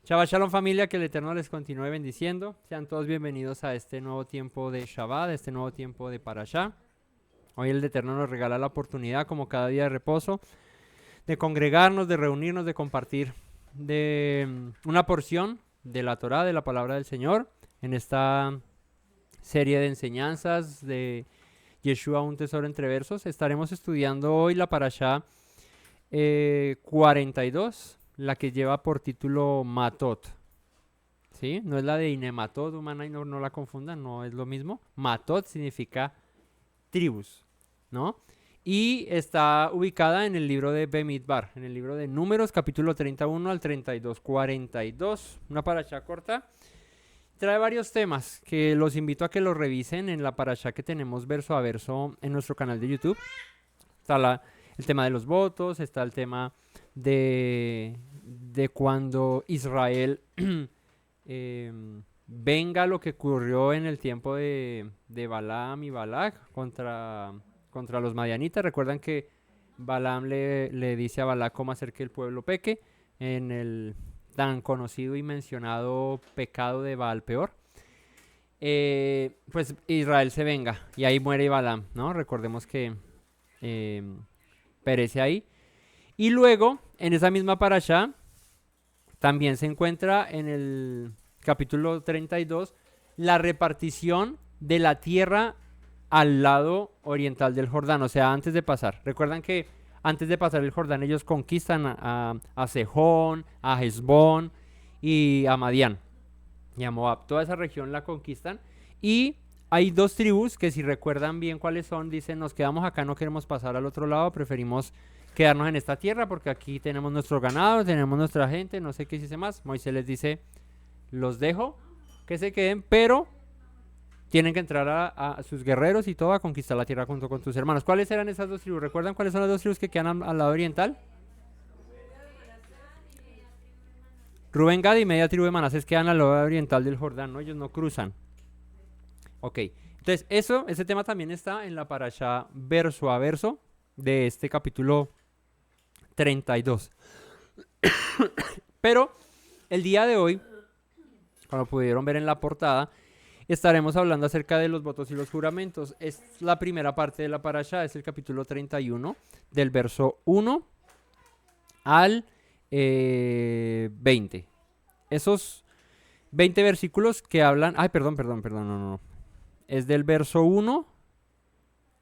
Shabbat Shalom familia, que el Eterno les continúe bendiciendo. Sean todos bienvenidos a este nuevo tiempo de Shabbat, este nuevo tiempo de Parashá. Hoy el Eterno nos regala la oportunidad, como cada día de reposo, de congregarnos, de reunirnos, de compartir de una porción de la Torá, de la palabra del Señor, en esta serie de enseñanzas de Yeshua, un tesoro entre versos. Estaremos estudiando hoy la Parashá 42, la que lleva por título Matot, ¿sí? No es la de Inematot humana y no la confundan, no es lo mismo. Matot significa tribus, ¿no? Y está ubicada en el libro de Bemidbar, en el libro de Números, capítulo 31 al 32, 42, una parashá corta. Trae varios temas que los invito a que los revisen en la parashá que tenemos verso a verso en nuestro canal de YouTube. Está el tema de los votos, está el tema de cuando Israel venga lo que ocurrió en el tiempo de Balaam y Balac contra los madianitas. Recuerdan que Balaam le dice a Balac cómo hacer que el pueblo peque en el tan conocido y mencionado pecado de Baal Peor. Pues Israel se venga y ahí muere Balaam, ¿no? Recordemos que perece ahí. Y luego, en esa misma parashá, también se encuentra en el capítulo 32 la repartición de la tierra al lado oriental del Jordán, o sea, antes de pasar. Recuerdan que antes de pasar el Jordán ellos conquistan a Sejón, a Hezbón y a Madián y a Moab. Toda esa región la conquistan y hay dos tribus que, si recuerdan bien cuáles son, dicen: nos quedamos acá, no queremos pasar al otro lado, preferimos quedarnos en esta tierra porque aquí tenemos nuestro ganado, tenemos nuestra gente, no sé qué dice más. Moisés les dice: los dejo que se queden, pero tienen que entrar a sus guerreros y todo a conquistar la tierra junto con tus hermanos. ¿Cuáles eran esas dos tribus? ¿Recuerdan cuáles son las dos tribus que quedan al lado oriental? Rubén, Gad y media tribu de Manasés quedan al lado oriental del Jordán, ¿no? Ellos no cruzan. Ok, entonces ese tema también está en la parashá verso a verso de este capítulo 32. Pero el día de hoy, como pudieron ver en la portada, estaremos hablando acerca de los votos y los juramentos. Es la primera parte de la parashá, es el capítulo 31, del verso 1 al 20. Esos 20 versículos que hablan... Ay, perdón, no. Es del verso 1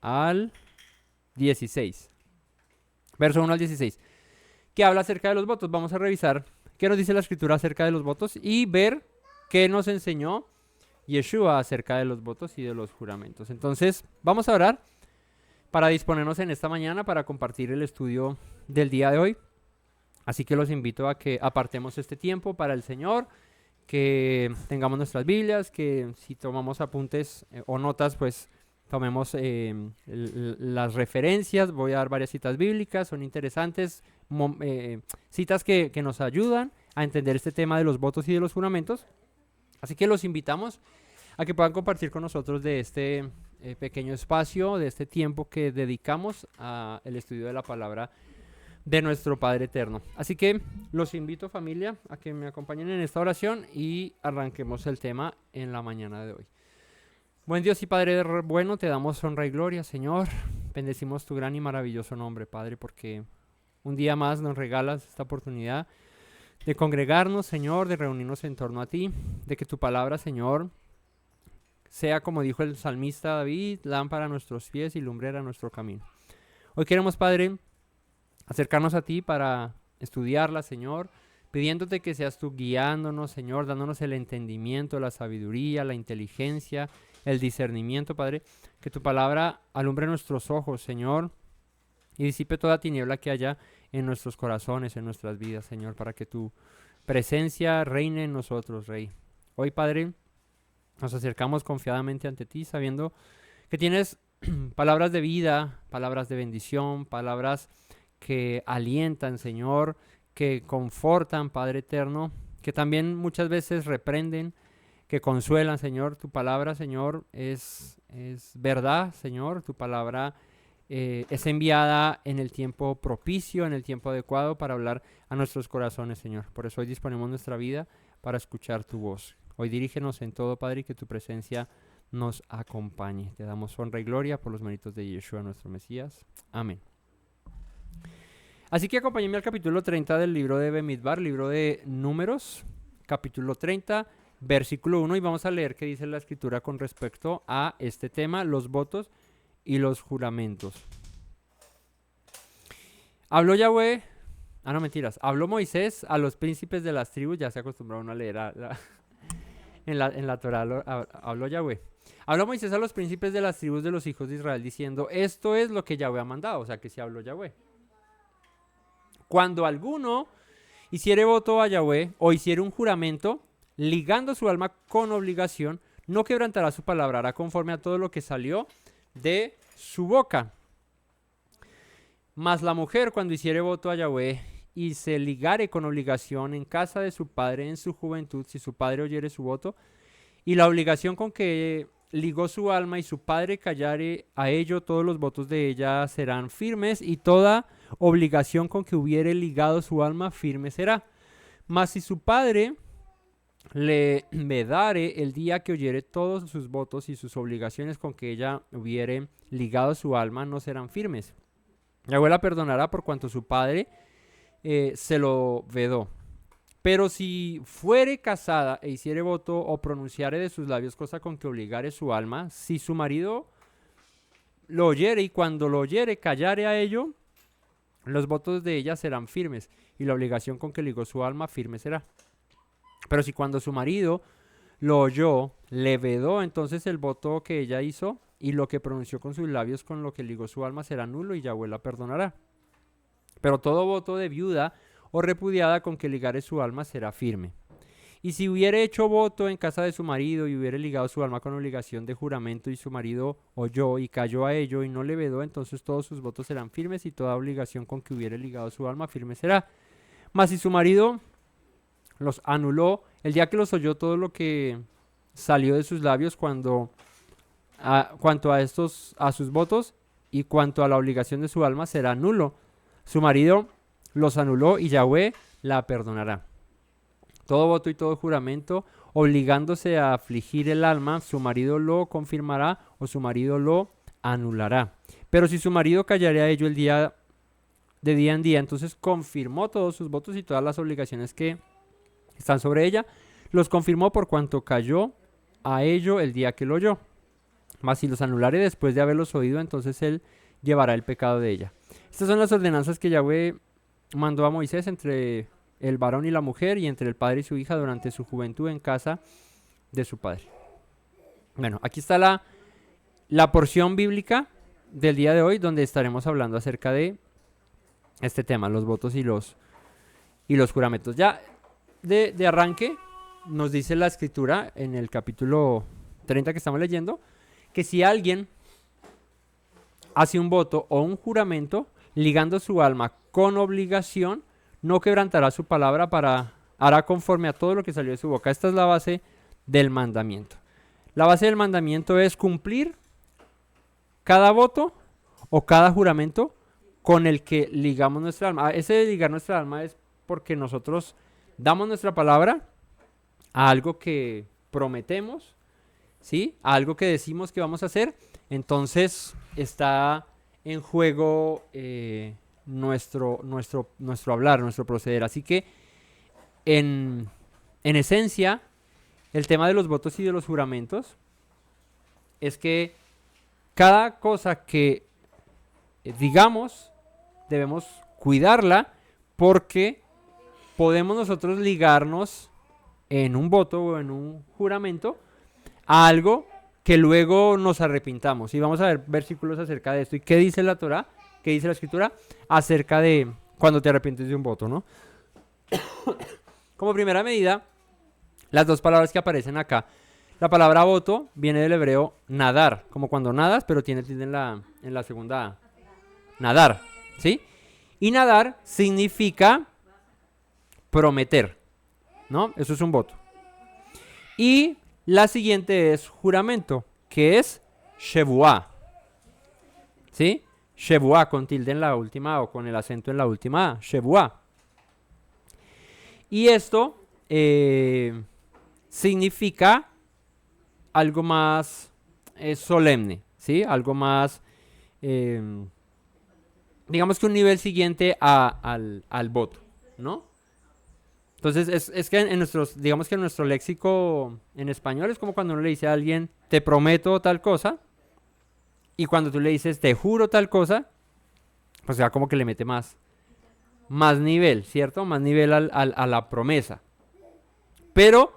al 16. Verso 1 al 16. Que habla acerca de los votos. Vamos a revisar qué nos dice la escritura acerca de los votos y ver qué nos enseñó Yeshua acerca de los votos y de los juramentos. Entonces, vamos a orar para disponernos en esta mañana para compartir el estudio del día de hoy. Así que los invito a que apartemos este tiempo para el Señor, que tengamos nuestras Biblias, que si tomamos apuntes o notas, pues tomemos las referencias. Voy a dar varias citas bíblicas, son interesantes, citas que nos ayudan a entender este tema de los votos y de los juramentos. Así que los invitamos a que puedan compartir con nosotros de este pequeño espacio, de este tiempo que dedicamos al estudio de la palabra de nuestro Padre Eterno. Así que los invito, familia, a que me acompañen en esta oración y arranquemos el tema en la mañana de hoy. Buen Dios y Padre bueno, te damos honra y gloria, Señor. Bendecimos tu gran y maravilloso nombre, Padre, porque un día más nos regalas esta oportunidad de congregarnos, Señor, de reunirnos en torno a ti, de que tu palabra, Señor, sea, como dijo el salmista David, lámpara a nuestros pies y lumbrera a nuestro camino. Hoy queremos, Padre, acercarnos a ti para estudiarla, Señor, pidiéndote que seas tú guiándonos, Señor, dándonos el entendimiento, la sabiduría, la inteligencia, el discernimiento, Padre, que tu palabra alumbre nuestros ojos, Señor, y disipe toda tiniebla que haya en nuestros corazones, en nuestras vidas, Señor, para que tu presencia reine en nosotros, Rey. Hoy, Padre, nos acercamos confiadamente ante ti, sabiendo que tienes palabras de vida, palabras de bendición, palabras que alientan, Señor, que confortan, Padre eterno, que también muchas veces reprenden, que consuelan, Señor. Tu palabra, Señor, es verdad, Señor. Tu palabra es enviada en el tiempo propicio, en el tiempo adecuado para hablar a nuestros corazones, Señor. Por eso hoy disponemos nuestra vida para escuchar tu voz. Hoy dirígenos en todo, Padre, y que tu presencia nos acompañe. Te damos honra y gloria por los méritos de Yeshua, nuestro Mesías. Amén. Así que acompáñenme al capítulo 30 del libro de Bemidbar, libro de Números, capítulo 30, versículo 1, y vamos a leer qué dice la Escritura con respecto a este tema, los votos y los juramentos. Habló Yahweh, no mentiras, habló Moisés a los príncipes de las tribus, ya se acostumbraron a leer en la Torah, habló Yahweh. Habló Moisés a los príncipes de las tribus de los hijos de Israel diciendo, esto es lo que Yahweh ha mandado, o sea que sí habló Yahweh. Cuando alguno hiciere voto a Yahweh o hiciere un juramento, ligando su alma con obligación, no quebrantará su palabra, hará conforme a todo lo que salió de su boca. Mas la mujer, cuando hiciere voto a Yahweh y se ligare con obligación en casa de su padre en su juventud, si su padre oyere su voto, y la obligación con que ligó su alma y su padre callare a ello, todos los votos de ella serán firmes, y toda obligación con que hubiere ligado su alma firme será. Mas si su padre le vedare el día que oyere todos sus votos y sus obligaciones con que ella hubiere ligado su alma, no serán firmes. Yahweh la perdonará por cuanto su padre se lo vedó. Pero si fuere casada e hiciere voto o pronunciare de sus labios cosa con que obligare su alma, si su marido lo oyere y cuando lo oyere callare a ello, los votos de ella serán firmes y la obligación con que ligó su alma firme será. Pero si cuando su marido lo oyó, le vedó, entonces el voto que ella hizo y lo que pronunció con sus labios con lo que ligó su alma será nulo y Yahweh la perdonará. Pero todo voto de viuda o repudiada con que ligare su alma será firme. Y si hubiere hecho voto en casa de su marido y hubiere ligado su alma con obligación de juramento y su marido oyó y cayó a ello y no le vedó, entonces todos sus votos serán firmes y toda obligación con que hubiere ligado su alma firme será. Mas si su marido los anuló, el día que los oyó todo lo que salió de sus labios cuanto a sus votos y cuanto a la obligación de su alma será nulo. Su marido los anuló y Yahweh la perdonará. Todo voto y todo juramento, obligándose a afligir el alma, su marido lo confirmará o su marido lo anulará. Pero si su marido callare a ello el día de día en día, entonces confirmó todos sus votos y todas las obligaciones que están sobre ella, los confirmó por cuanto cayó a ello el día que lo oyó. Mas si los anulare después de haberlos oído, entonces él llevará el pecado de ella. Estas son las ordenanzas que Yahweh mandó a Moisés entre el varón y la mujer y entre el padre y su hija durante su juventud en casa de su padre. Bueno, aquí está la porción bíblica del día de hoy donde estaremos hablando acerca de este tema, los votos y los juramentos. Ya de arranque nos dice la escritura en el capítulo 30 que estamos leyendo que si alguien hace un voto o un juramento ligando su alma con obligación, no quebrantará su palabra, hará conforme a todo lo que salió de su boca. Esta es la base del mandamiento. La base del mandamiento es cumplir cada voto o cada juramento con el que ligamos nuestra alma. Ese de ligar nuestra alma es porque nosotros damos nuestra palabra a algo que prometemos, ¿sí? A algo que decimos que vamos a hacer. Entonces está en juego nuestro hablar, nuestro proceder. Así que en esencia, el tema de los votos y de los juramentos es que cada cosa que digamos debemos cuidarla porque podemos nosotros ligarnos en un voto o en un juramento a algo que luego nos arrepintamos. Y vamos a ver versículos acerca de esto. ¿Y qué dice la Torá? ¿Qué dice la Escritura? Acerca de cuando te arrepientes de un voto, ¿no? Como primera medida, las dos palabras que aparecen acá. La palabra voto viene del hebreo nadar, como cuando nadas, pero tiene tilde en la segunda A. Nadar, ¿sí? Y nadar significa prometer, ¿no? Eso es un voto. Y la siguiente es juramento, que es shevuá, ¿sí? Shevuá, con tilde en la última A o con el acento en la última A, Shevuá. Y esto significa algo más solemne, ¿sí? Algo más, eh, digamos que un nivel siguiente al voto, ¿no? Entonces, es que en nuestros, digamos que en nuestro léxico en español es como cuando uno le dice a alguien, te prometo tal cosa, y cuando tú le dices, te juro tal cosa, pues ya como que le mete más nivel, ¿cierto? Más nivel a la promesa. Pero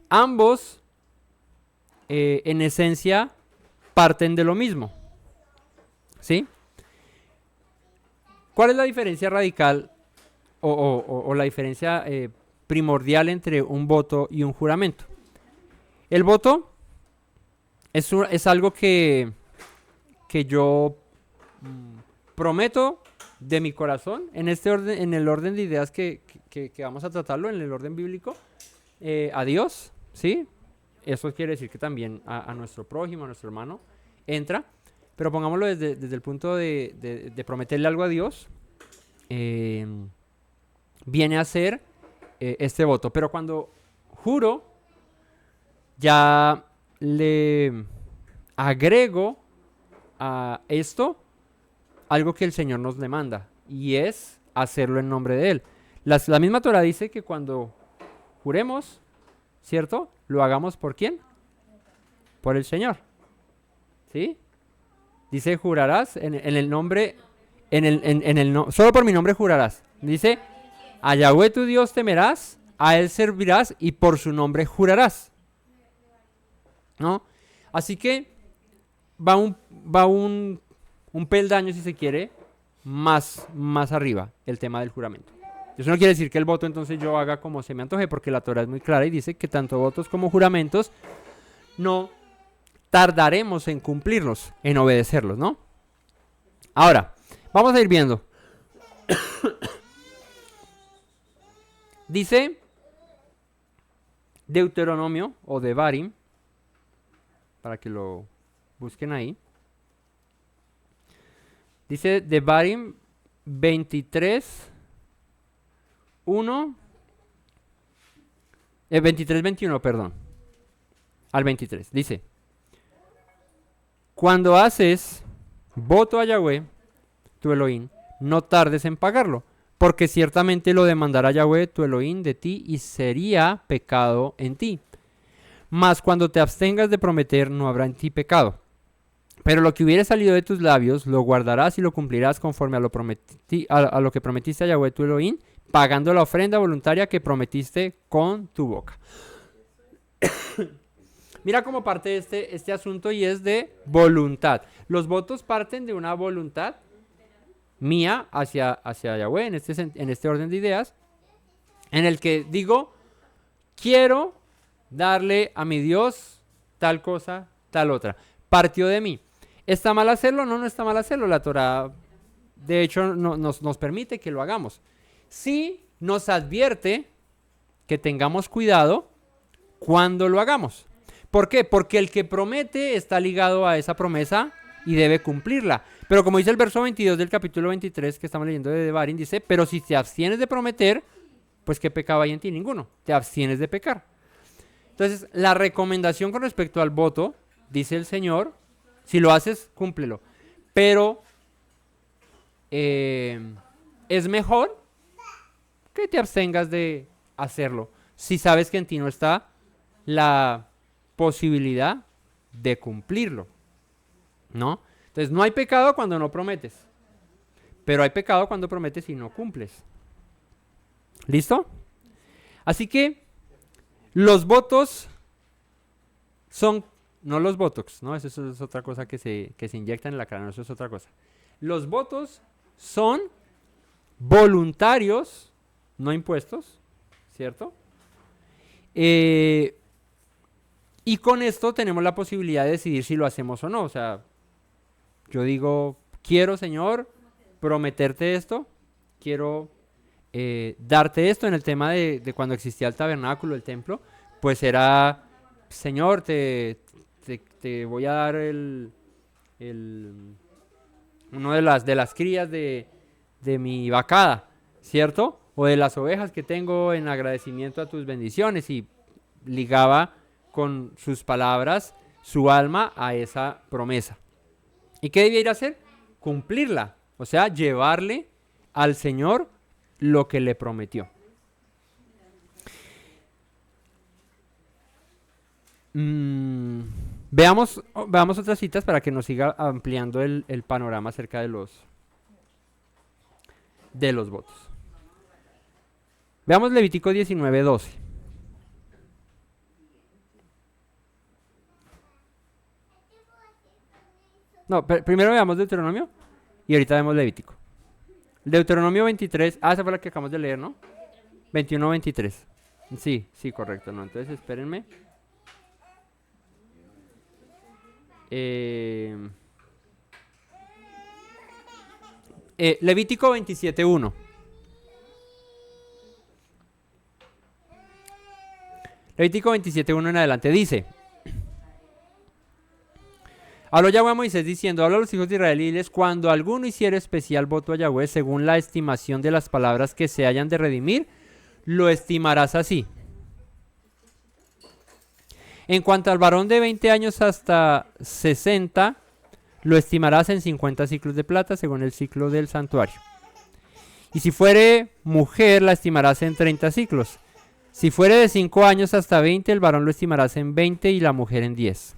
ambos, en esencia, parten de lo mismo, ¿sí? ¿Cuál es la diferencia radical o la diferencia primordial entre un voto y un juramento? El voto es algo que yo prometo de mi corazón en este orden, en el orden de ideas que vamos a tratarlo, en el orden bíblico, a Dios, ¿sí? Eso quiere decir que también a nuestro prójimo, a nuestro hermano, entra, pero pongámoslo desde el punto de prometerle algo a Dios, viene a ser este voto. Pero cuando juro, ya le agrego a esto algo que el Señor nos demanda, y es hacerlo en nombre de Él. La misma Torah dice que cuando juremos, ¿cierto? Lo hagamos ¿por quién? Por el Señor. ¿Sí? Dice, jurarás en el nombre, solo por mi nombre jurarás. Dice, a Yahweh tu Dios temerás, a Él servirás y por su nombre jurarás. ¿No? Así que va un peldaño, si se quiere, más arriba el tema del juramento. Eso no quiere decir que el voto entonces yo haga como se me antoje, porque la Torah es muy clara y dice que tanto votos como juramentos no tardaremos en cumplirlos, en obedecerlos, ¿no? Ahora, vamos a ir viendo. Dice Deuteronomio o Devarim, para que lo busquen ahí. Dice Devarim 23, 1, 23, 21, perdón, al 23. Dice, cuando haces voto a Yahweh, tu Elohim, no tardes en pagarlo, porque ciertamente lo demandará Yahweh, tu Elohim, de ti, y sería pecado en ti. Mas cuando te abstengas de prometer, no habrá en ti pecado. Pero lo que hubiere salido de tus labios, lo guardarás y lo cumplirás conforme a lo que prometiste a Yahweh, tu Elohim, pagando la ofrenda voluntaria que prometiste con tu boca. Mira cómo parte este asunto, y es de voluntad. Los votos parten de una voluntad mía hacia Yahweh, en este orden de ideas, en el que digo, quiero darle a mi Dios tal cosa, tal otra. Partió de mí. ¿Está mal hacerlo? No, no está mal hacerlo. La Torah, de hecho, nos permite que lo hagamos. Sí nos advierte que tengamos cuidado cuando lo hagamos. ¿Por qué? Porque el que promete está ligado a esa promesa y debe cumplirla. Pero como dice el verso 22 del capítulo 23 que estamos leyendo de Devarim, dice, pero si te abstienes de prometer, pues ¿qué pecado hay en ti? Ninguno. Te abstienes de pecar. Entonces, la recomendación con respecto al voto, dice el Señor, si lo haces, cúmplelo. Pero es mejor que te abstengas de hacerlo, si sabes que en ti no está la posibilidad de cumplirlo, ¿no? Entonces, no hay pecado cuando no prometes, pero hay pecado cuando prometes y no cumples. ¿Listo? Así que los votos son, no los botox, ¿no? Eso es otra cosa que se inyectan en la cara, no, eso es otra cosa. Los votos son voluntarios, no impuestos, ¿cierto? Y con esto tenemos la posibilidad de decidir si lo hacemos o no. O sea, yo digo, quiero, Señor, prometerte esto, quiero darte esto. En el tema de cuando existía el tabernáculo, el templo, pues era, Señor, te voy a dar uno de las crías de mi vacada, ¿cierto? O de las ovejas que tengo en agradecimiento a tus bendiciones. Y ligaba con sus palabras su alma a esa promesa. ¿Y qué debía ir a hacer? Cumplirla. O sea, llevarle al Señor lo que le prometió. Veamos otras citas para que nos siga ampliando el panorama acerca de los votos. Veamos Levítico 19:12. No, primero veamos Deuteronomio y ahorita vemos Levítico. Deuteronomio 23, esa fue la que acabamos de leer, ¿no? 21:23. Sí, correcto, ¿no? Entonces espérenme. Levítico 27:1. Levítico 27:1 en adelante dice: habló Yahweh a Moisés diciendo: habla a los hijos de Israel y diles: cuando alguno hiciere especial voto a Yahweh según la estimación de las palabras que se hayan de redimir, lo estimarás así. En cuanto al varón de 20 años hasta 60, lo estimarás en 50 ciclos de plata según el ciclo del santuario. Y si fuere mujer, la estimarás en 30 ciclos. Si fuere de 5 años hasta 20, el varón lo estimarás en 20 y la mujer en 10.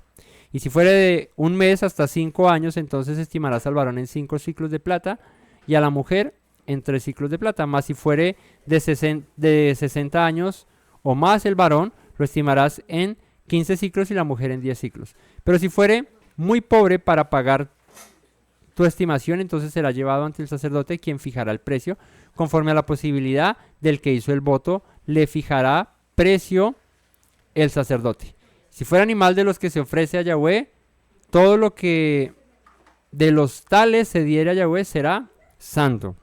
Y si fuere de un mes hasta 5 años, entonces estimarás al varón en 5 ciclos de plata y a la mujer en 3 ciclos de plata. Más si fuere de 60 años o más el varón, lo estimarás en 15 ciclos y la mujer en 10 ciclos. Pero si fuere muy pobre para pagar tu estimación, entonces será llevado ante el sacerdote, quien fijará el precio. Conforme a la posibilidad del que hizo el voto, le fijará precio el sacerdote. Si fuera animal de los que se ofrece a Yahweh, todo lo que de los tales se diere a Yahweh será santo.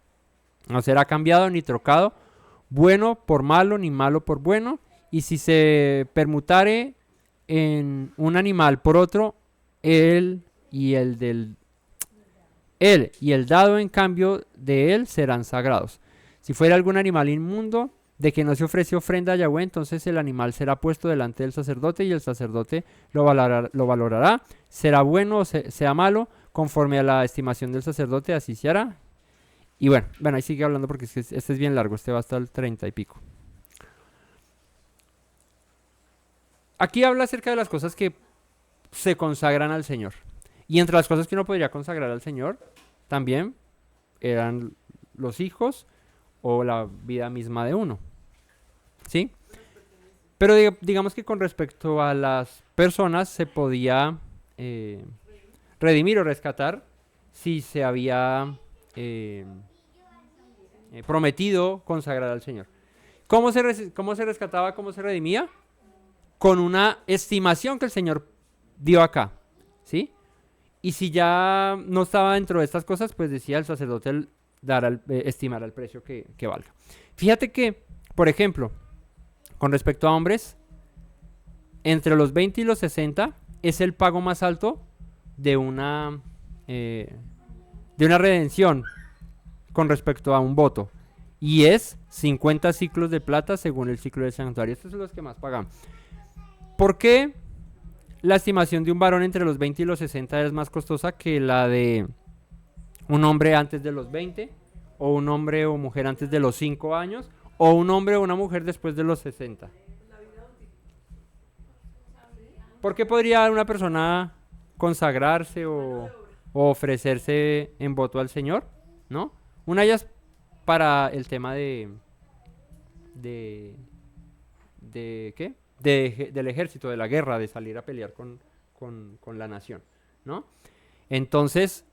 No será cambiado ni trocado, bueno por malo, ni malo por bueno. Y si se permutare en un animal por otro, él y el dado en cambio de él serán sagrados. Si fuera algún animal inmundo de que no se ofrece ofrenda a Yahweh, entonces el animal será puesto delante del sacerdote y el sacerdote lo valorará. Será bueno o sea malo, conforme a la estimación del sacerdote, así se hará. Y bueno, ahí sigue hablando porque este es bien largo, este va hasta el 30 y pico. Aquí habla acerca de las cosas que se consagran al Señor. Y entre las cosas que uno podría consagrar al Señor, también eran los hijos o la vida misma de uno. ¿Sí? Pero digamos que con respecto a las personas se podía redimir o rescatar si se había prometido consagrar al Señor. ¿Cómo se rescataba, cómo se redimía? Con una estimación que el Señor dio acá, ¿sí? Y si ya no estaba dentro de estas cosas, pues decía el sacerdote estimar el precio que valga. Fíjate que, por ejemplo, con respecto a hombres, entre los 20 y los 60 es el pago más alto de una redención con respecto a un voto. Y es 50 ciclos de plata según el ciclo del santuario. Estos son los que más pagan. ¿Por qué la estimación de un varón entre los 20 y los 60 es más costosa que la de un hombre antes de los 20? ¿O un hombre o mujer antes de los 5 años? ¿O un hombre o una mujer después de los 60? ¿Por qué podría una persona consagrarse o ofrecerse en voto al Señor? ¿No? Una de ellas para el tema ¿qué? Del ejército, de la guerra, de salir a pelear con la nación, ¿no? Entonces,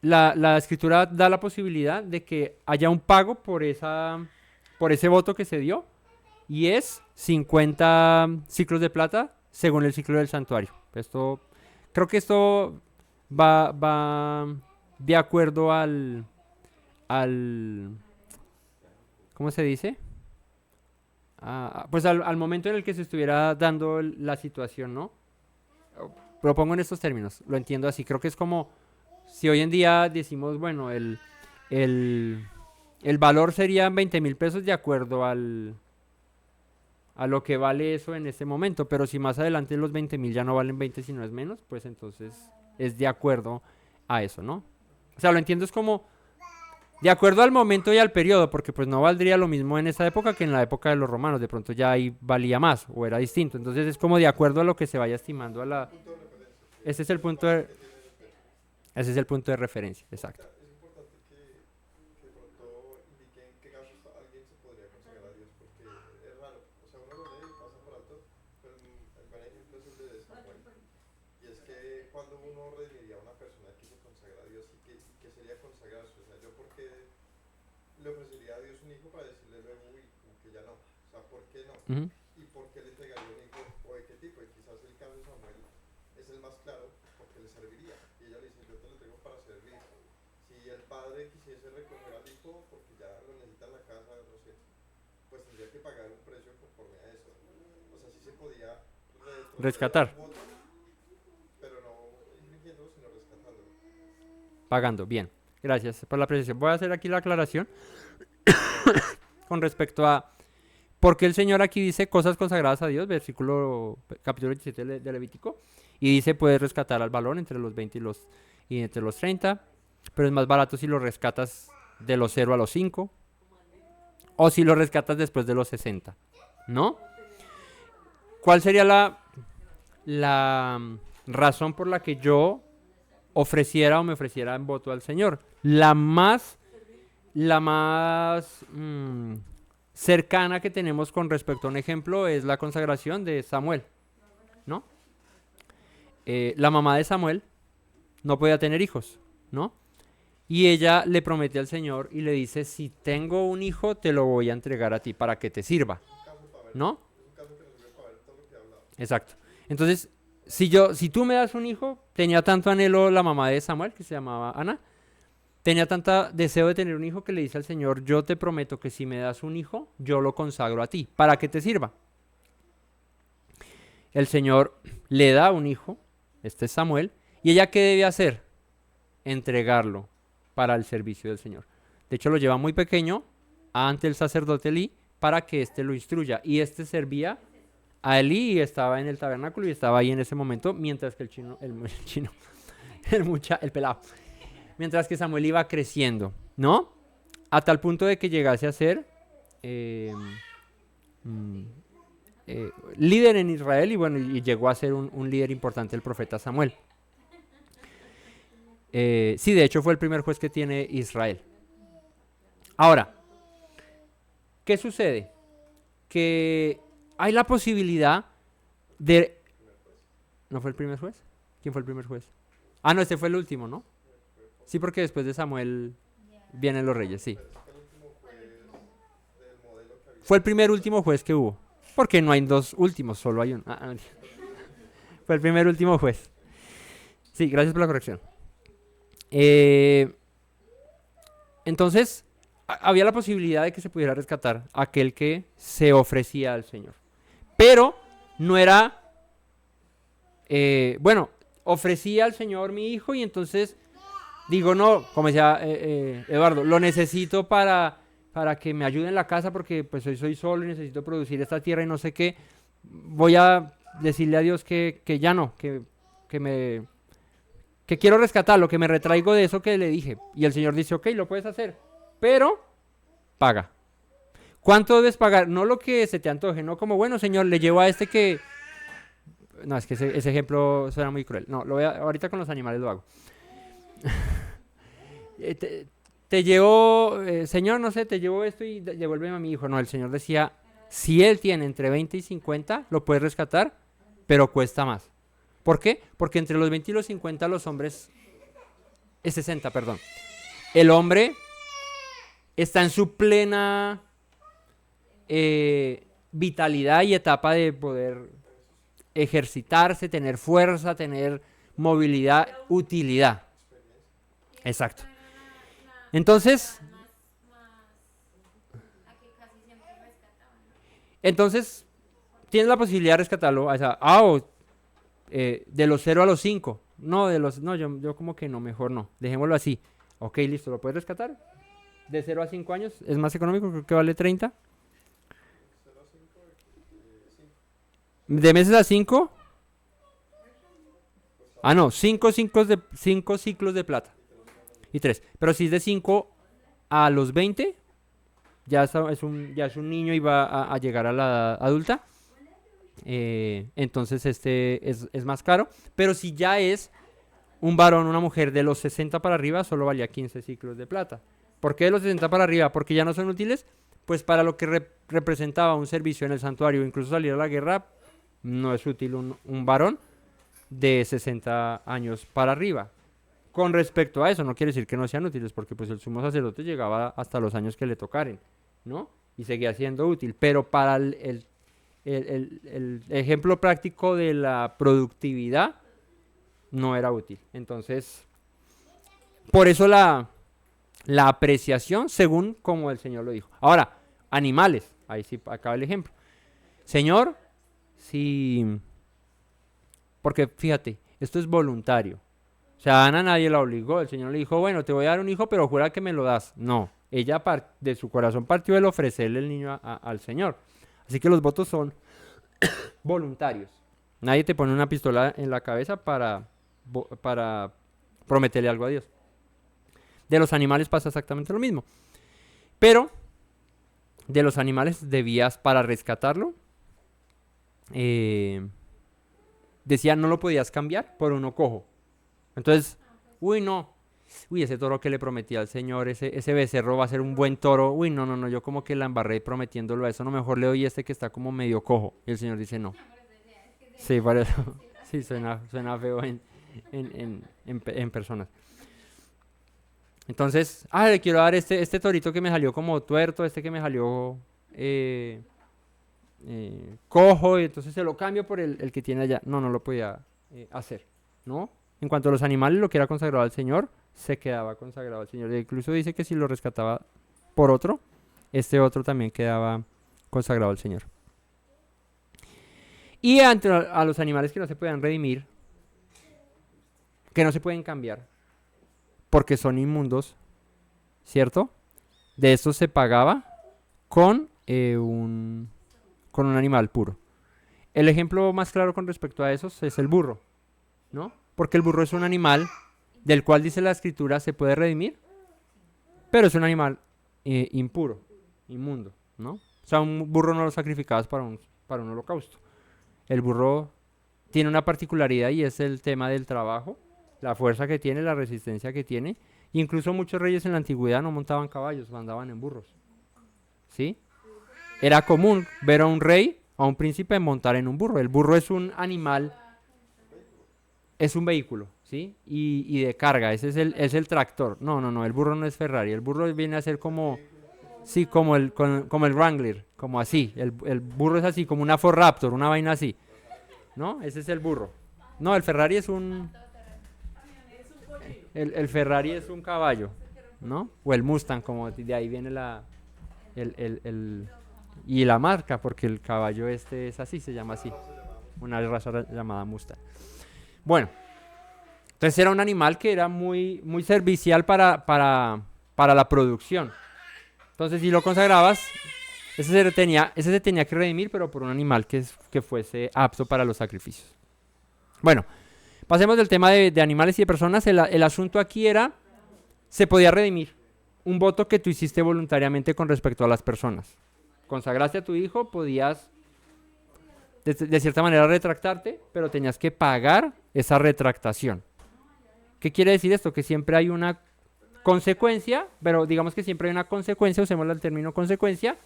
la escritura da la posibilidad de que haya un pago por ese voto que se dio, y es 50 ciclos de plata según el ciclo del santuario. Creo que esto va de acuerdo al ¿cómo se dice? Pues al momento en el que se estuviera dando la situación, ¿no? Lo pongo en estos términos, lo entiendo así. Creo que es como si hoy en día decimos, bueno, el, el valor serían 20.000 pesos de acuerdo a lo que vale eso en este momento, pero si más adelante los 20.000 ya no valen 20 sino es menos, pues entonces es de acuerdo a eso, ¿no? O sea, lo entiendo es como de acuerdo al momento y al periodo, porque pues no valdría lo mismo en esa época que en la época de los romanos, de pronto ya ahí valía más o era distinto, entonces es como de acuerdo a lo que se vaya estimando a la... Ese es el punto de, ese es el punto de referencia, exacto. Es importante que de pronto indiquen qué casos alguien se podría consagrar a Dios, porque es raro. O sea, uno lo lee y pasa por alto, pero el buen ejemplo es el de Samuel. Y es que cuando uno redimiría a una persona que se consagra a Dios y que sería consagrarse, o sea, yo por qué le ofrecería a Dios un hijo para decirle luego, uy, como que ya no. O sea, ¿por qué no? Ujú. ¿Y por qué le entregaría un hijo o de qué tipo? Y quizás el caso de Samuel es el más claro porque le serviría. Y ella le dice, yo te lo tengo para servir. Si el padre quisiese recoger al hijo porque ya lo necesita en la casa, no sé, pues tendría que pagar un precio conforme a eso. O sea, sí se podía retroceder al Rescatar, voto, pero no infringiéndolo, sino rescatándolo. pagando, bien. Gracias por la precisión. Voy a hacer aquí la aclaración con respecto a por qué el Señor aquí dice cosas consagradas a Dios, versículo, capítulo 17 de Levítico, y dice puedes rescatar al balón entre los 20 y entre los 30, pero es más barato si lo rescatas de los 0 a los 5, o si lo rescatas después de los 60, ¿no? ¿Cuál sería la razón por la que yo ofreciera o me ofreciera en voto al Señor? La más cercana que tenemos con respecto a un ejemplo es la consagración de Samuel, ¿no? La mamá de Samuel no podía tener hijos, ¿no? Y ella le promete al Señor y le dice, si tengo un hijo, te lo voy a entregar a ti para que te sirva, Es un caso para ver, ¿no? es un caso que nos sirve para ver todo lo que he hablado. Exacto. Entonces, si tú me das un hijo, tenía tanto anhelo la mamá de Samuel, que se llamaba Ana, tenía tanta deseo de tener un hijo que le dice al Señor, yo te prometo que si me das un hijo, yo lo consagro a ti, para que te sirva. El Señor le da un hijo, este es Samuel, y ella ¿qué debe hacer? Entregarlo para el servicio del Señor. De hecho, lo lleva muy pequeño ante el sacerdote Elí para que éste lo instruya. Y este servía a Elí y estaba en el tabernáculo y estaba ahí en ese momento, mientras que el chino, el pelado, mientras que Samuel iba creciendo, ¿no? A tal punto de que llegase a ser eh, mm, líder en Israel y bueno, y llegó a ser un líder importante el profeta Samuel. Sí, de hecho fue el primer juez que tiene Israel. Ahora, ¿qué sucede? Que hay la posibilidad de... ¿No fue el primer juez? ¿Quién fue el primer juez? Ah, no, este fue el último, ¿no? Sí, porque después de Samuel vienen los reyes, sí. Pero es que el último juez del modelo que había. Fue el primer último juez que hubo. Porque no hay dos últimos, solo hay uno. Mentira. Fue el primer último juez. Sí, gracias por la corrección. Eh, entonces, había la posibilidad de que se pudiera rescatar aquel que se ofrecía al Señor. Pero no era, bueno, ofrecía al Señor mi hijo y entonces digo, no, como decía Eduardo, lo necesito para que me ayude en la casa porque pues hoy soy solo y necesito producir esta tierra y no sé qué. Voy a decirle a Dios que ya no, que quiero rescatarlo, que me retraigo de eso que le dije. Y el Señor dice, ok, lo puedes hacer, pero paga. ¿Cuánto debes pagar? No lo que se te antoje, no como, bueno, Señor, le llevo a este que... No, es que ese ejemplo suena muy cruel. No, ahorita con los animales lo hago. Te llevo, Señor, no sé, te llevo esto y devuélveme a mi hijo. No, el Señor decía, si él tiene entre 20 y 50, lo puedes rescatar, pero cuesta más. ¿Por qué? Porque entre los 20 y los 50 los hombres, es 60, perdón. El hombre está en su plena vitalidad y etapa de poder ejercitarse, tener fuerza, tener movilidad, utilidad. Exacto. Entonces, tienes la posibilidad de rescatarlo de los 0 a los 5. No, yo como que no, mejor no. Dejémoslo así. Ok, listo, ¿lo puedes rescatar? De 0 a 5 años, es más económico, creo que vale 30. 0,5, 5. De meses a 5, Pues no, 5 ciclos de plata. Y 3. Pero si es de 5 a los 20, ya es un niño y va a llegar a la edad adulta. Entonces este es más caro. Pero si ya es un varón, una mujer de los 60 para arriba, solo valía 15 ciclos de plata. ¿Por qué de los 60 para arriba? Porque ya no son útiles. Pues para lo que representaba un servicio en el santuario, incluso salir a la guerra, no es útil un varón de 60 años para arriba. Con respecto a eso, no quiere decir que no sean útiles, porque pues el sumo sacerdote llegaba hasta los años que le tocaren, ¿no? Y seguía siendo útil. Pero para el ejemplo práctico de la productividad, no era útil. Entonces, por eso la apreciación según como el Señor lo dijo. Ahora, animales, ahí sí acaba el ejemplo. Señor, si... Porque fíjate, esto es voluntario. O sea, Ana nadie la obligó. El Señor le dijo, bueno, te voy a dar un hijo, pero jura que me lo das. No, ella de su corazón partió el ofrecerle el niño al Señor. Así que los votos son voluntarios. Nadie te pone una pistola en la cabeza para prometerle algo a Dios. De los animales pasa exactamente lo mismo. Pero de los animales debías, para rescatarlo, decía no lo podías cambiar por uno cojo. Entonces, ese toro que le prometí al Señor, ese becerro va a ser un buen toro. No, yo como que la embarré prometiéndolo a eso. No, mejor le doy este que está como medio cojo. Y el Señor dice no. Sí, por eso. Sí, suena feo en personas. Entonces, le quiero dar este torito que me salió como tuerto, este que me salió cojo, y entonces se lo cambio por el que tiene allá. No lo podía hacer, ¿no? En cuanto a los animales, lo que era consagrado al Señor, se quedaba consagrado al Señor. E incluso dice que si lo rescataba por otro, este otro también quedaba consagrado al Señor. Y a los animales que no se puedan redimir, que no se pueden cambiar, porque son inmundos, ¿cierto? De estos se pagaba con un animal puro. El ejemplo más claro con respecto a esos es el burro, ¿no? Porque el burro es un animal del cual dice la escritura se puede redimir, pero es un animal impuro, inmundo, ¿no? O sea, un burro no lo sacrificabas para un holocausto. El burro tiene una particularidad y es el tema del trabajo, la fuerza que tiene, la resistencia que tiene. Incluso muchos reyes en la antigüedad no montaban caballos, andaban en burros. ¿Sí? Era común ver a un rey, a un príncipe montar en un burro. El burro es un animal, es un vehículo, ¿sí? Y de carga, ese es el tractor. No, el burro no es Ferrari. El burro viene a ser como, sí, como el Wrangler, como así. El burro es así, como una Ford Raptor, una vaina así. ¿No? Ese es el burro. No, el Ferrari es el Ferrari es un caballo, ¿no? O el Mustang, como de ahí viene y la marca, porque el caballo este es así, se llama así. Una raza llamada Mustang. Bueno, entonces era un animal que era muy, muy servicial para la producción. Entonces, si lo consagrabas, ese se tenía que redimir, pero por un animal que fuese apto para los sacrificios. Bueno, pasemos del tema de animales y de personas. El asunto aquí era, se podía redimir un voto que tú hiciste voluntariamente con respecto a las personas. Consagraste a tu hijo, podías de cierta manera retractarte, pero tenías que pagar esa retractación. ¿Qué quiere decir esto? Que siempre hay una consecuencia, pero digamos que siempre hay una consecuencia, usemos el término consecuencia,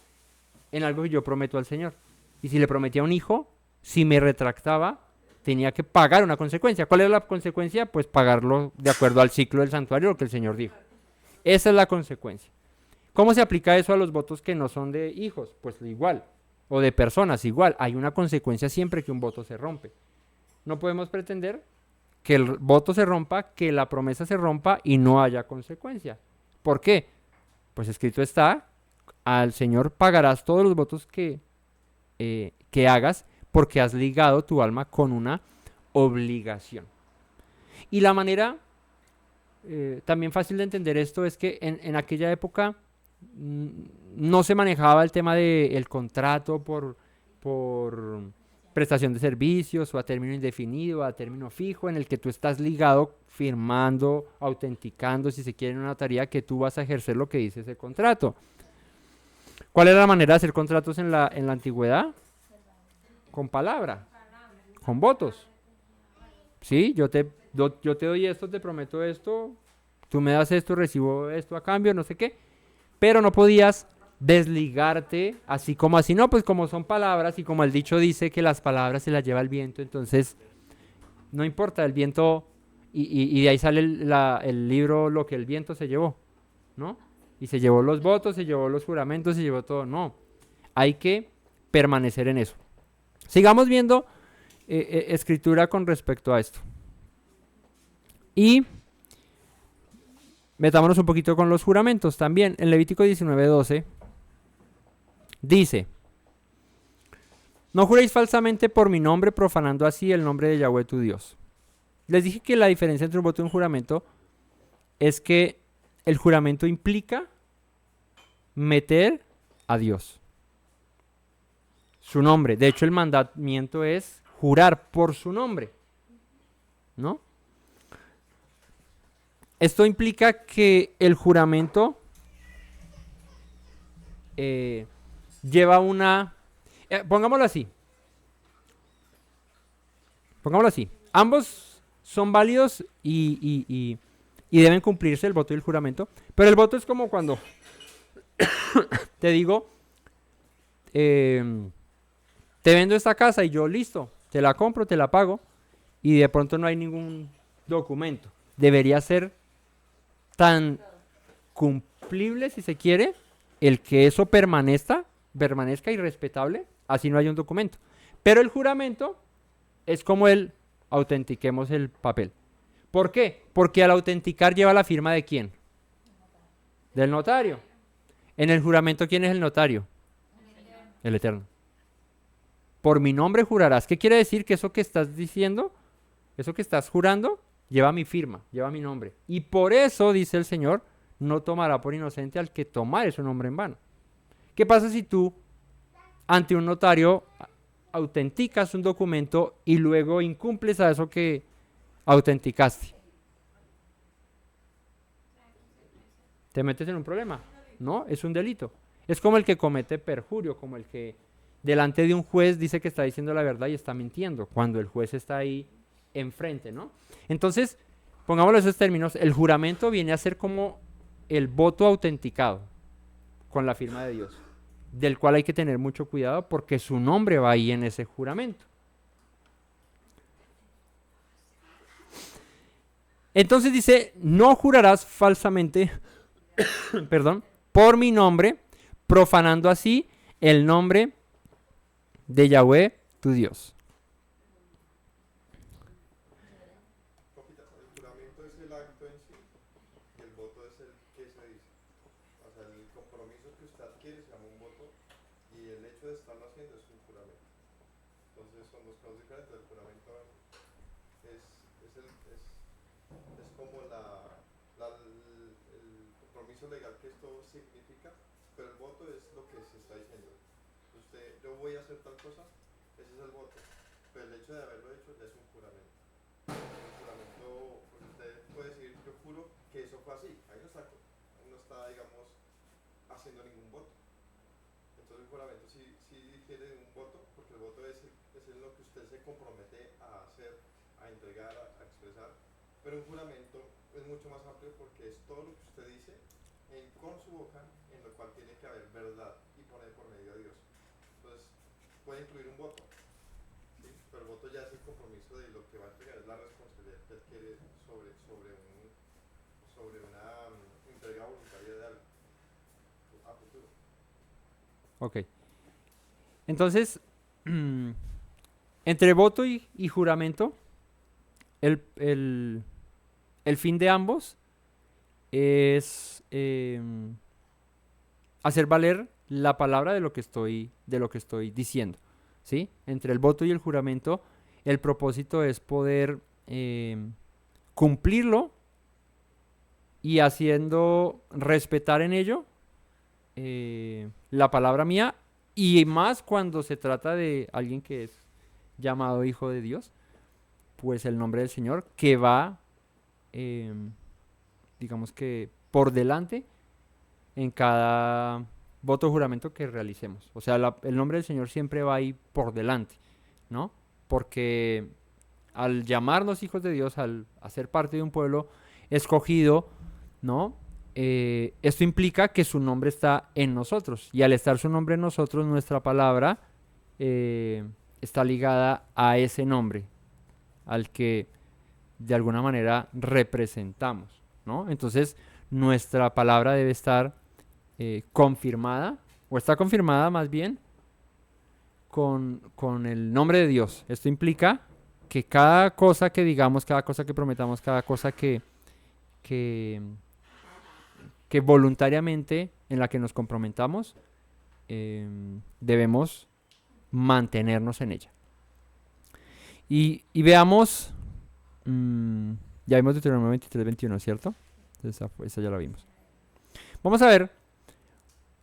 en algo que yo prometo al Señor. Y si le prometía a un hijo, si me retractaba, tenía que pagar una consecuencia. ¿Cuál es la consecuencia? Pues pagarlo de acuerdo al ciclo del santuario, lo que el Señor dijo. Esa es la consecuencia. ¿Cómo se aplica eso a los votos que no son de hijos? Pues igual. O de personas, igual. Hay una consecuencia siempre que un voto se rompe. No podemos pretender que el voto se rompa, que la promesa se rompa y no haya consecuencia. ¿Por qué? Pues escrito está, al Señor pagarás todos los votos que hagas porque has ligado tu alma con una obligación. Y la manera también fácil de entender esto es que en aquella época mm, no se manejaba el tema del contrato por prestación de servicios o a término indefinido, a término fijo, en el que tú estás ligado, firmando, autenticando, si se quiere, en una tarea que tú vas a ejercer lo que dice ese contrato. ¿Cuál era la manera de hacer contratos en la antigüedad? Con palabra, con votos. Sí, yo te doy esto, te prometo esto, tú me das esto, recibo esto a cambio, no sé qué. Pero no podías desligarte así como así. No, pues como son palabras y como el dicho dice que las palabras se las lleva el viento, entonces no importa, el viento, y de ahí sale el libro Lo que el viento se llevó, ¿no? Y se llevó los votos, se llevó los juramentos, se llevó todo. No, hay que permanecer en eso. Sigamos viendo escritura con respecto a esto. Y metámonos un poquito con los juramentos también. En Levítico 19:12 dice: no juréis falsamente por mi nombre, profanando así el nombre de Yahweh tu Dios. Les dije que la diferencia entre un voto y un juramento es que el juramento implica meter a Dios, su nombre. De hecho, el mandamiento es jurar por su nombre, ¿no? Esto implica que el juramento lleva una... pongámoslo así. Ambos son válidos y deben cumplirse, el voto y el juramento. Pero el voto es como cuando te digo, te vendo esta casa y yo listo, te la compro, te la pago y de pronto no hay ningún documento. Debería ser tan cumplible, si se quiere, el que eso permanezca y respetable, así no hay un documento. Pero el juramento es como el autentiquemos el papel. ¿Por qué? Porque al autenticar lleva la firma ¿de quién? Del notario. En el juramento, ¿quién es el notario? El Eterno. Por mi nombre jurarás. ¿Qué quiere decir? Que eso que estás diciendo, eso que estás jurando, lleva mi firma, lleva mi nombre. Y por eso, dice el Señor, no tomará por inocente al que tomare su nombre en vano. ¿Qué pasa si tú, ante un notario, autenticas un documento y luego incumples a eso que autenticaste? ¿Te metes en un problema? No, es un delito. Es como el que comete perjurio, como el que delante de un juez dice que está diciendo la verdad y está mintiendo, cuando el juez está ahí enfrente, ¿no? Entonces, pongámoslo en esos términos, el juramento viene a ser como el voto autenticado con la firma de Dios, del cual hay que tener mucho cuidado porque su nombre va ahí en ese juramento. Entonces dice, no jurarás falsamente, perdón, por mi nombre, profanando así el nombre de Yahweh, tu Dios. El juramento es el acto en sí y el voto es el que se dice. O sea, el compromiso que usted adquiere se llama un voto y el hecho de estarlo haciendo es un juramento. Entonces son dos cosas diferentes. El juramento es como el compromiso legal que esto significa, pero el voto es lo que se está diciendo. Usted, yo voy a hacer tal cosa, ese es el voto, pero el hecho de haberlo hecho ya es un juramento. El juramento, pues usted puede decir, yo juro que eso fue así, ahí no está, digamos, haciendo ningún voto. Entonces el juramento sí difiere de un voto, porque el voto es en lo que usted se compromete a hacer, a entregar, a expresar, pero un juramento es mucho más amplio porque es todo lo que usted dice con su boca, en lo cual tiene que haber verdad y poner por medio de Dios. Entonces puede incluir un voto, ¿sí? Pero el voto ya es el compromiso de lo que va a entregar, es la responsabilidad que adquiere sobre una entrega voluntaria de algo a futuro. Ok. Entonces, entre voto y juramento, el fin de ambos es hacer valer la palabra de lo que estoy diciendo, ¿sí? Entre el voto y el juramento, el propósito es poder cumplirlo y haciendo respetar en ello la palabra mía, y más cuando se trata de alguien que es llamado hijo de Dios, pues el nombre del Señor que va, digamos que por delante en cada voto o juramento que realicemos. O sea, el nombre del Señor siempre va ahí por delante, ¿no? Porque al llamarnos hijos de Dios, al hacer parte de un pueblo escogido, ¿no? Esto implica que su nombre está en nosotros. Y al estar su nombre en nosotros, nuestra palabra está ligada a ese nombre, al que de alguna manera representamos, ¿no? Entonces, nuestra palabra debe estar confirmada, o está confirmada más bien, con el nombre de Dios. Esto implica que cada cosa que digamos, cada cosa que prometamos, cada cosa que voluntariamente en la que nos comprometamos, debemos mantenernos en ella. Y veamos, ya vimos Deuteronomio 23, 21, ¿cierto? Entonces, esa ya la vimos. Vamos a ver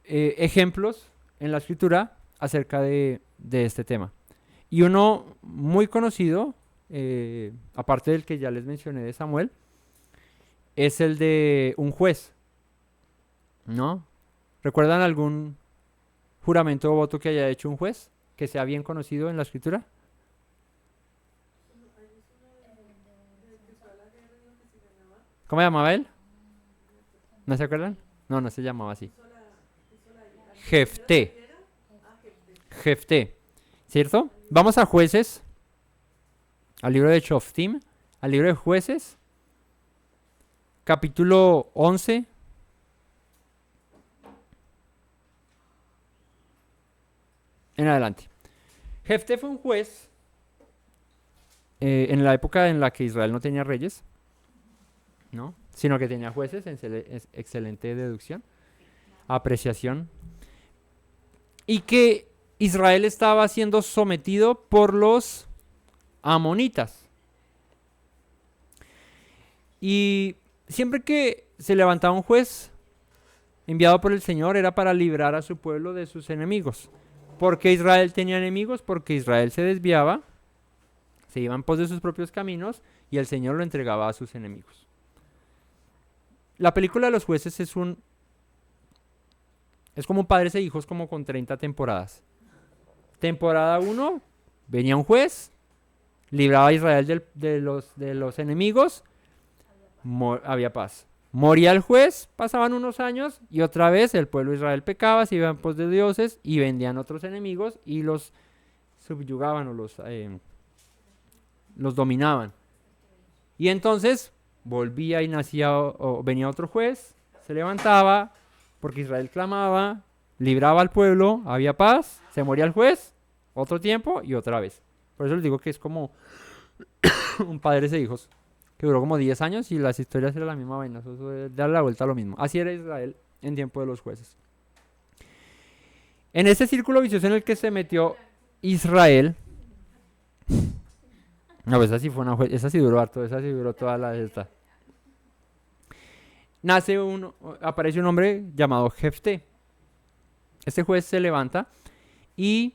ejemplos en la escritura acerca de este tema. Y uno muy conocido, aparte del que ya les mencioné de Samuel, es el de un juez, ¿no? ¿Recuerdan algún juramento o voto que haya hecho un juez que sea bien conocido en la escritura? ¿Cómo se llamaba él? ¿No se acuerdan? No, no se llamaba así. Jefté. Jefté, ¿cierto? Vamos a Jueces, al libro de Shoftim, al libro de Jueces, capítulo 11. En adelante. Jefté fue un juez en la época en la que Israel no tenía reyes, ¿no? Sino que tenía jueces, excelente deducción, apreciación, y que Israel estaba siendo sometido por los amonitas. Y siempre que se levantaba un juez enviado por el Señor, era para librar a su pueblo de sus enemigos. ¿Por qué Israel tenía enemigos? Porque Israel se desviaba, se iba en pos de sus propios caminos, y el Señor lo entregaba a sus enemigos. La película de los jueces es como un padres e hijos, como con 30 temporadas. Temporada 1, venía un juez, libraba a Israel de los enemigos, había paz. Moría el juez, pasaban unos años y otra vez el pueblo de Israel pecaba, se iba en pos de dioses y vendían otros enemigos y los subyugaban o los dominaban. Y entonces volvía y nacía o venía otro juez, se levantaba porque Israel clamaba, libraba al pueblo, había paz, se moría el juez, otro tiempo y otra vez. Por eso les digo que es como un padres e hijos, que duró como 10 años y las historias eran la misma vaina, eso es darle la vuelta a lo mismo. Así era Israel en tiempo de los jueces. En ese círculo vicioso en el que se metió Israel, no, pues esa sí duró harto, esa sí duró toda la esta. Aparece un hombre llamado Jefté. Este juez se levanta y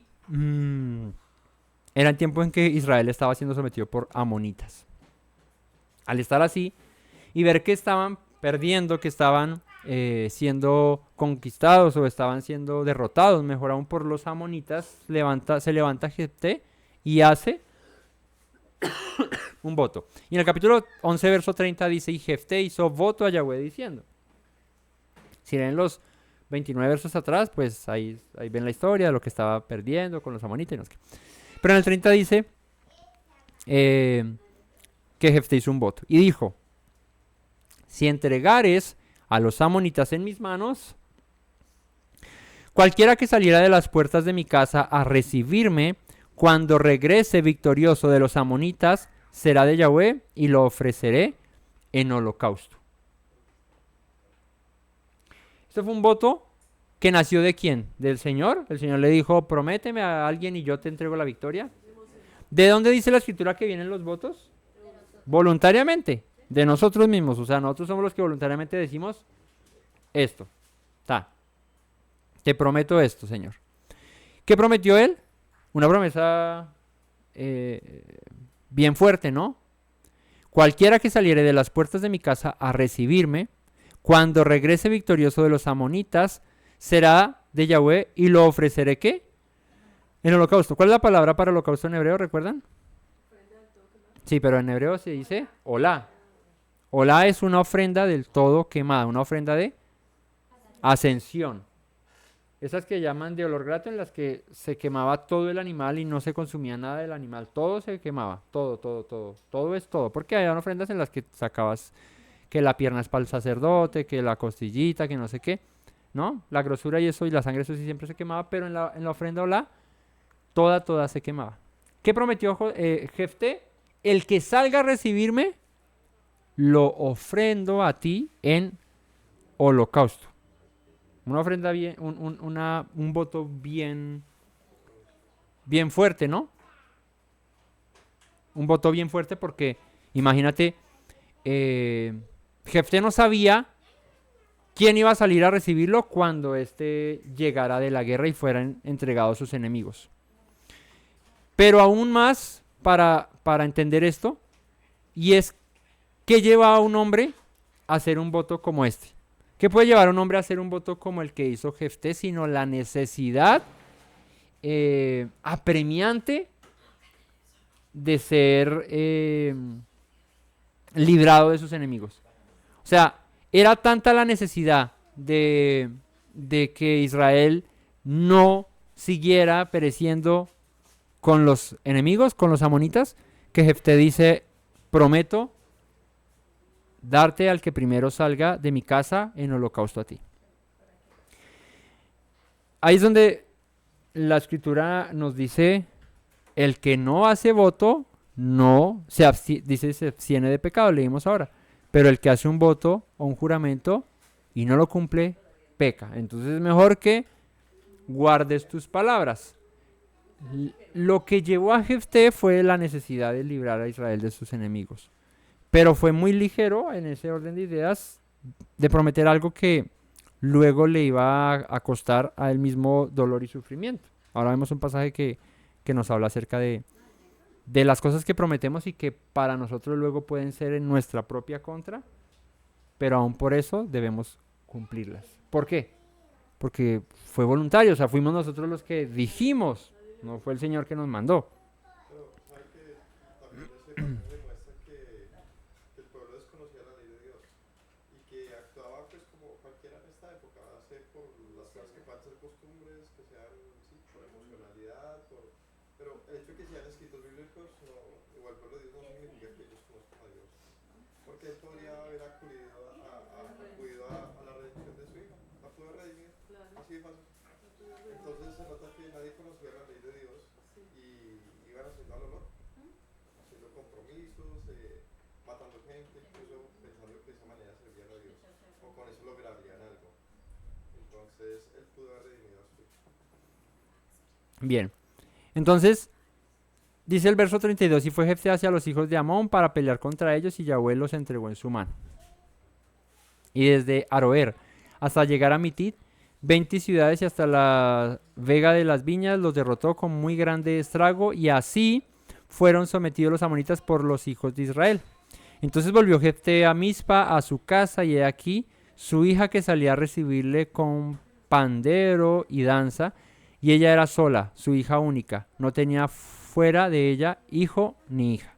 era el tiempo en que Israel estaba siendo sometido por amonitas. Al estar así y ver que estaban perdiendo, que estaban siendo conquistados o estaban siendo derrotados, mejor aún por los amonitas, se levanta Jefté y hace un voto. Y en el capítulo 11, verso 30 dice, y Jefté hizo voto a Yahweh diciendo. Si leen los 29 versos atrás, pues ahí ven la historia de lo que estaba perdiendo con los amonitas y no sé qué. Pero en el 30 dice que Jefté hizo un voto y dijo, si entregares a los amonitas en mis manos, cualquiera que saliera de las puertas de mi casa a recibirme, cuando regrese victorioso de los amonitas, será de Yahweh y lo ofreceré en holocausto. Este fue un voto que nació ¿de quién? ¿Del Señor? El Señor le dijo, prométeme a alguien y yo te entrego la victoria. ¿De dónde dice la escritura que vienen los votos? Voluntariamente. de nosotros mismos, o sea, nosotros somos los que voluntariamente decimos esto, te prometo esto, Señor. ¿Qué prometió él? Una promesa bien fuerte, ¿no? Cualquiera que saliere de las puertas de mi casa a recibirme, cuando regrese victorioso de los amonitas, será de Yahweh y lo ofreceré, ¿qué? En holocausto. ¿Cuál es la palabra para holocausto en hebreo? ¿Recuerdan? Sí, pero en hebreo se dice olá. Olá es una ofrenda del todo quemada, una ofrenda de ascensión. Esas que llaman de olor grato, en las que se quemaba todo el animal y no se consumía nada del animal. Todo se quemaba, todo, todo, todo. Todo es todo. Porque había ofrendas en las que sacabas que la pierna es para el sacerdote, que la costillita, que no sé qué. ¿No? La grosura y eso y la sangre, eso sí siempre se quemaba, pero en la ofrenda olá, toda se quemaba. ¿Qué prometió Jefté? El que salga a recibirme, lo ofrendo a ti en holocausto. Una ofrenda bien, un voto bien fuerte, ¿no? Un voto bien fuerte porque, imagínate, Jefté no sabía quién iba a salir a recibirlo cuando éste llegara de la guerra y fueran entregados sus enemigos. Pero aún más para entender esto, y es que lleva a un hombre a hacer un voto como este. ¿Qué puede llevar a un hombre a hacer un voto como el que hizo Jefté? Sino la necesidad apremiante de ser librado de sus enemigos. O sea, era tanta la necesidad de que Israel no siguiera pereciendo con los enemigos, con los amonitas, que Jefté dice, prometo darte al que primero salga de mi casa en holocausto a ti. Ahí es donde la escritura nos dice, el que no hace voto, no se abstiene de pecado, leímos ahora. Pero el que hace un voto o un juramento y no lo cumple, peca. Entonces es mejor que guardes tus palabras. Lo que llevó a Jefté fue la necesidad de librar a Israel de sus enemigos. Pero fue muy ligero en ese orden de ideas de prometer algo que luego le iba a costar a él mismo dolor y sufrimiento. Ahora vemos un pasaje que nos habla acerca de las cosas que prometemos y que para nosotros luego pueden ser en nuestra propia contra, pero aún por eso debemos cumplirlas. ¿Por qué? Porque fue voluntario, o sea, fuimos nosotros los que dijimos, no fue el Señor que nos mandó. Pero, ¿sabe que también ese pasaje demuestra que el pueblo desconocía la ley de Dios y que actuaba pues como cualquiera en esta época, hace por las cosas que puedan ser costumbres, que sean sí, por emocionalidad, pero el hecho de que sean escritos bíblicos, no, igual el pueblo de Dios no significa que ellos conozcan a Dios, porque él podría haber acudido a la redención de su hija, la pudo redimir, así de fácil. Entonces se nota que nadie conocía la ley de Dios y iban haciendo al olor, haciendo compromisos, matando gente, incluso pensando que de esa manera servían a Dios o con eso lograrían algo. Entonces él pudo haber redimido a su hijo. Bien, entonces dice el verso 32, y fue Jefté hacia los hijos de Amón para pelear contra ellos y Yahweh los entregó en su mano. Y desde Aroer hasta llegar a Mitit, 20 ciudades y hasta la vega de las viñas los derrotó con muy grande estrago y así fueron sometidos los amonitas por los hijos de Israel. Entonces volvió Jefté a Mizpa, a su casa, y he aquí su hija que salía a recibirle con pandero y danza, y ella era sola, su hija única, no tenía fuera de ella hijo ni hija.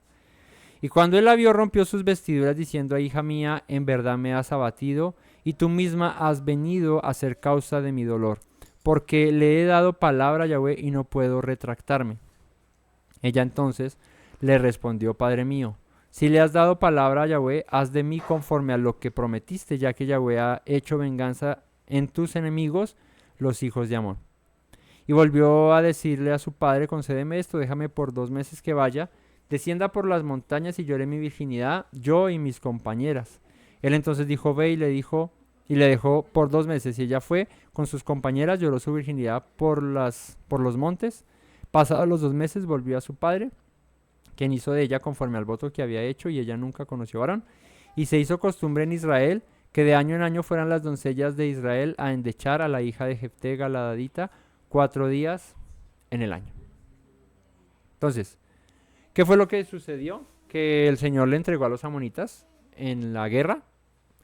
Y cuando él la vio, rompió sus vestiduras diciendo, hija mía, en verdad me has abatido, y tú misma has venido a ser causa de mi dolor, porque le he dado palabra a Yahweh y no puedo retractarme. Ella entonces le respondió, Padre mío, si le has dado palabra a Yahweh, haz de mí conforme a lo que prometiste, ya que Yahweh ha hecho venganza en tus enemigos, los hijos de Amón. Y volvió a decirle a su padre, concédeme esto, déjame por 2 meses que vaya, descienda por las montañas y lloré mi virginidad, yo y mis compañeras. Él entonces dijo, ve, y le dejó por 2 meses, y ella fue con sus compañeras, lloró su virginidad por los montes. Pasados los 2 meses volvió a su padre, quien hizo de ella conforme al voto que había hecho, y ella nunca conoció a varón. Y se hizo costumbre en Israel que de año en año fueran las doncellas de Israel a endechar a la hija de Jefté Galadadita 4 días en el año. Entonces, ¿qué fue lo que sucedió? Que el Señor le entregó a los amonitas en la guerra.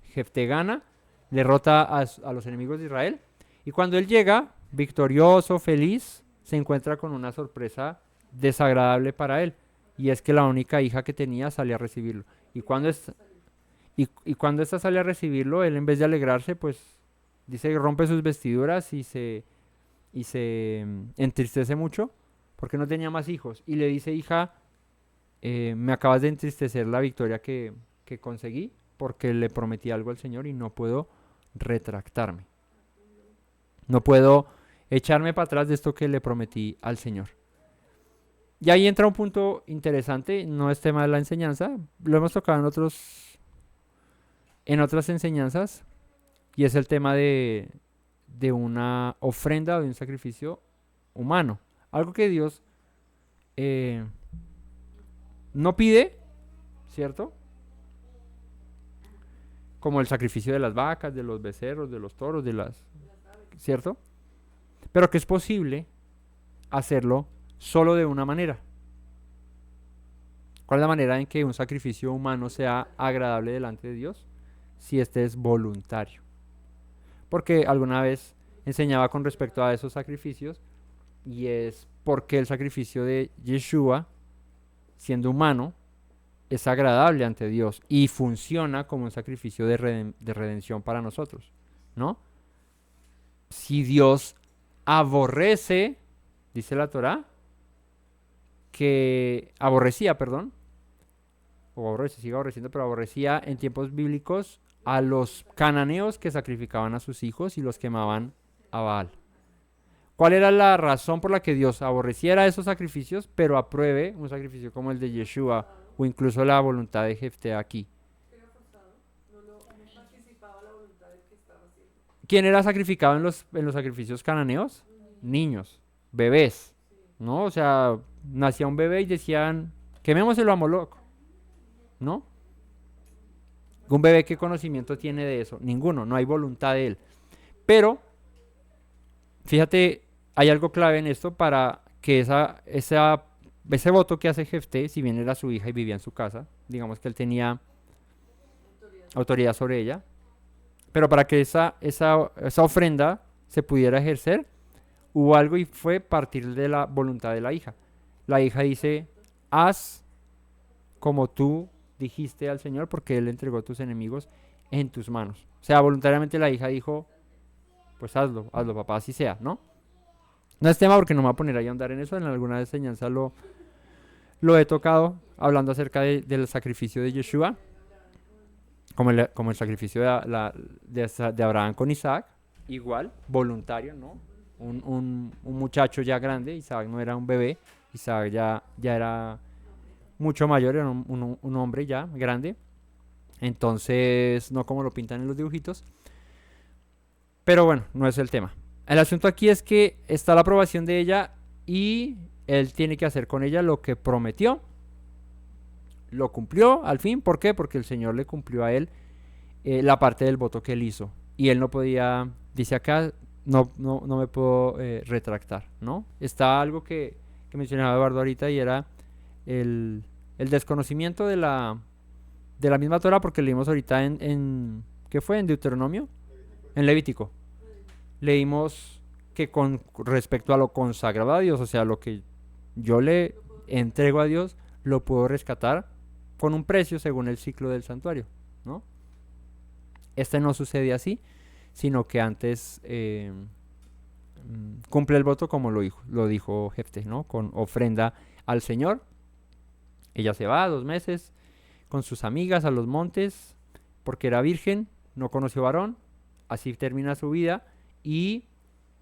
Jefté gana, derrota a los enemigos de Israel. Y cuando él llega, victorioso, feliz, se encuentra con una sorpresa desagradable para él. Y es que la única hija que tenía sale a recibirlo. Y cuando esta sale a recibirlo, él en vez de alegrarse, pues dice que rompe sus vestiduras y se entristece mucho porque no tenía más hijos. Y le dice, hija, me acabas de entristecer la victoria que conseguí porque le prometí algo al Señor y no puedo retractarme. No puedo echarme para atrás de esto que le prometí al Señor. Y ahí entra un punto interesante, no es tema de la enseñanza, lo hemos tocado en otras enseñanzas, y es el tema de una ofrenda o de un sacrificio humano. Algo que Dios no pide, ¿cierto? Como el sacrificio de las vacas, de los becerros, de los toros, ¿cierto? Pero que es posible hacerlo solo de una manera. ¿Cuál es la manera en que un sacrificio humano sea agradable delante de Dios? Si este es voluntario. Porque alguna vez enseñaba con respecto a esos sacrificios, y es porque el sacrificio de Yeshua, siendo humano, es agradable ante Dios y funciona como un sacrificio de redención para nosotros, ¿no? Si Dios aborrece, dice la Torá, que aborrecía, perdón, o aborrece, sigue aborreciendo, pero aborrecía en tiempos bíblicos a los cananeos que sacrificaban a sus hijos y los quemaban a Baal. ¿Cuál era la razón por la que Dios aborreciera esos sacrificios, pero apruebe un sacrificio como el de Yeshua o incluso la voluntad de Jefté aquí? ¿Quién era sacrificado en los sacrificios cananeos? Niños, bebés, ¿no? O sea, nacía un bebé y decían, quemémoselo a Moloc, ¿no? ¿Un bebé qué conocimiento tiene de eso? Ninguno, no hay voluntad de él. Pero, fíjate, hay algo clave en esto para que ese voto que hace Jefté, si bien era su hija y vivía en su casa, digamos que él tenía autoridad sobre ella, pero para que esa ofrenda se pudiera ejercer, hubo algo y fue partir de la voluntad de la hija. La hija dice, haz como tú dijiste al Señor porque Él entregó tus enemigos en tus manos. O sea, voluntariamente la hija dijo, pues hazlo papá, así sea, ¿no? No es tema porque no me voy a poner ahí a ahondar en eso, en alguna enseñanza lo he tocado, hablando acerca del sacrificio de Yeshua, como el sacrificio de Abraham con Isaac, igual, voluntario, ¿no? Un muchacho ya grande, Isaac no era un bebé, Isaac ya era mucho mayor, era un hombre ya grande, entonces no como lo pintan en los dibujitos, pero bueno, no es el tema. El asunto aquí es que está la aprobación de ella y él tiene que hacer con ella lo que prometió. Lo cumplió al fin, ¿por qué? Porque el Señor le cumplió a él la parte del voto que él hizo. Y él no podía, dice acá, no me puedo retractar, ¿no? Está algo que mencionaba Eduardo ahorita y era el desconocimiento de la misma Torah, porque leímos ahorita ¿qué fue? ¿En Deuteronomio? En Levítico. Leímos que con respecto a lo consagrado a Dios, o sea, lo que yo le entrego a Dios, lo puedo rescatar con un precio según el ciclo del santuario, ¿no? Este no sucede así, sino que antes cumple el voto como lo dijo Jefté, ¿no? Con ofrenda al Señor. Ella se va 2 meses con sus amigas a los montes porque era virgen, no conoció varón, así termina su vida y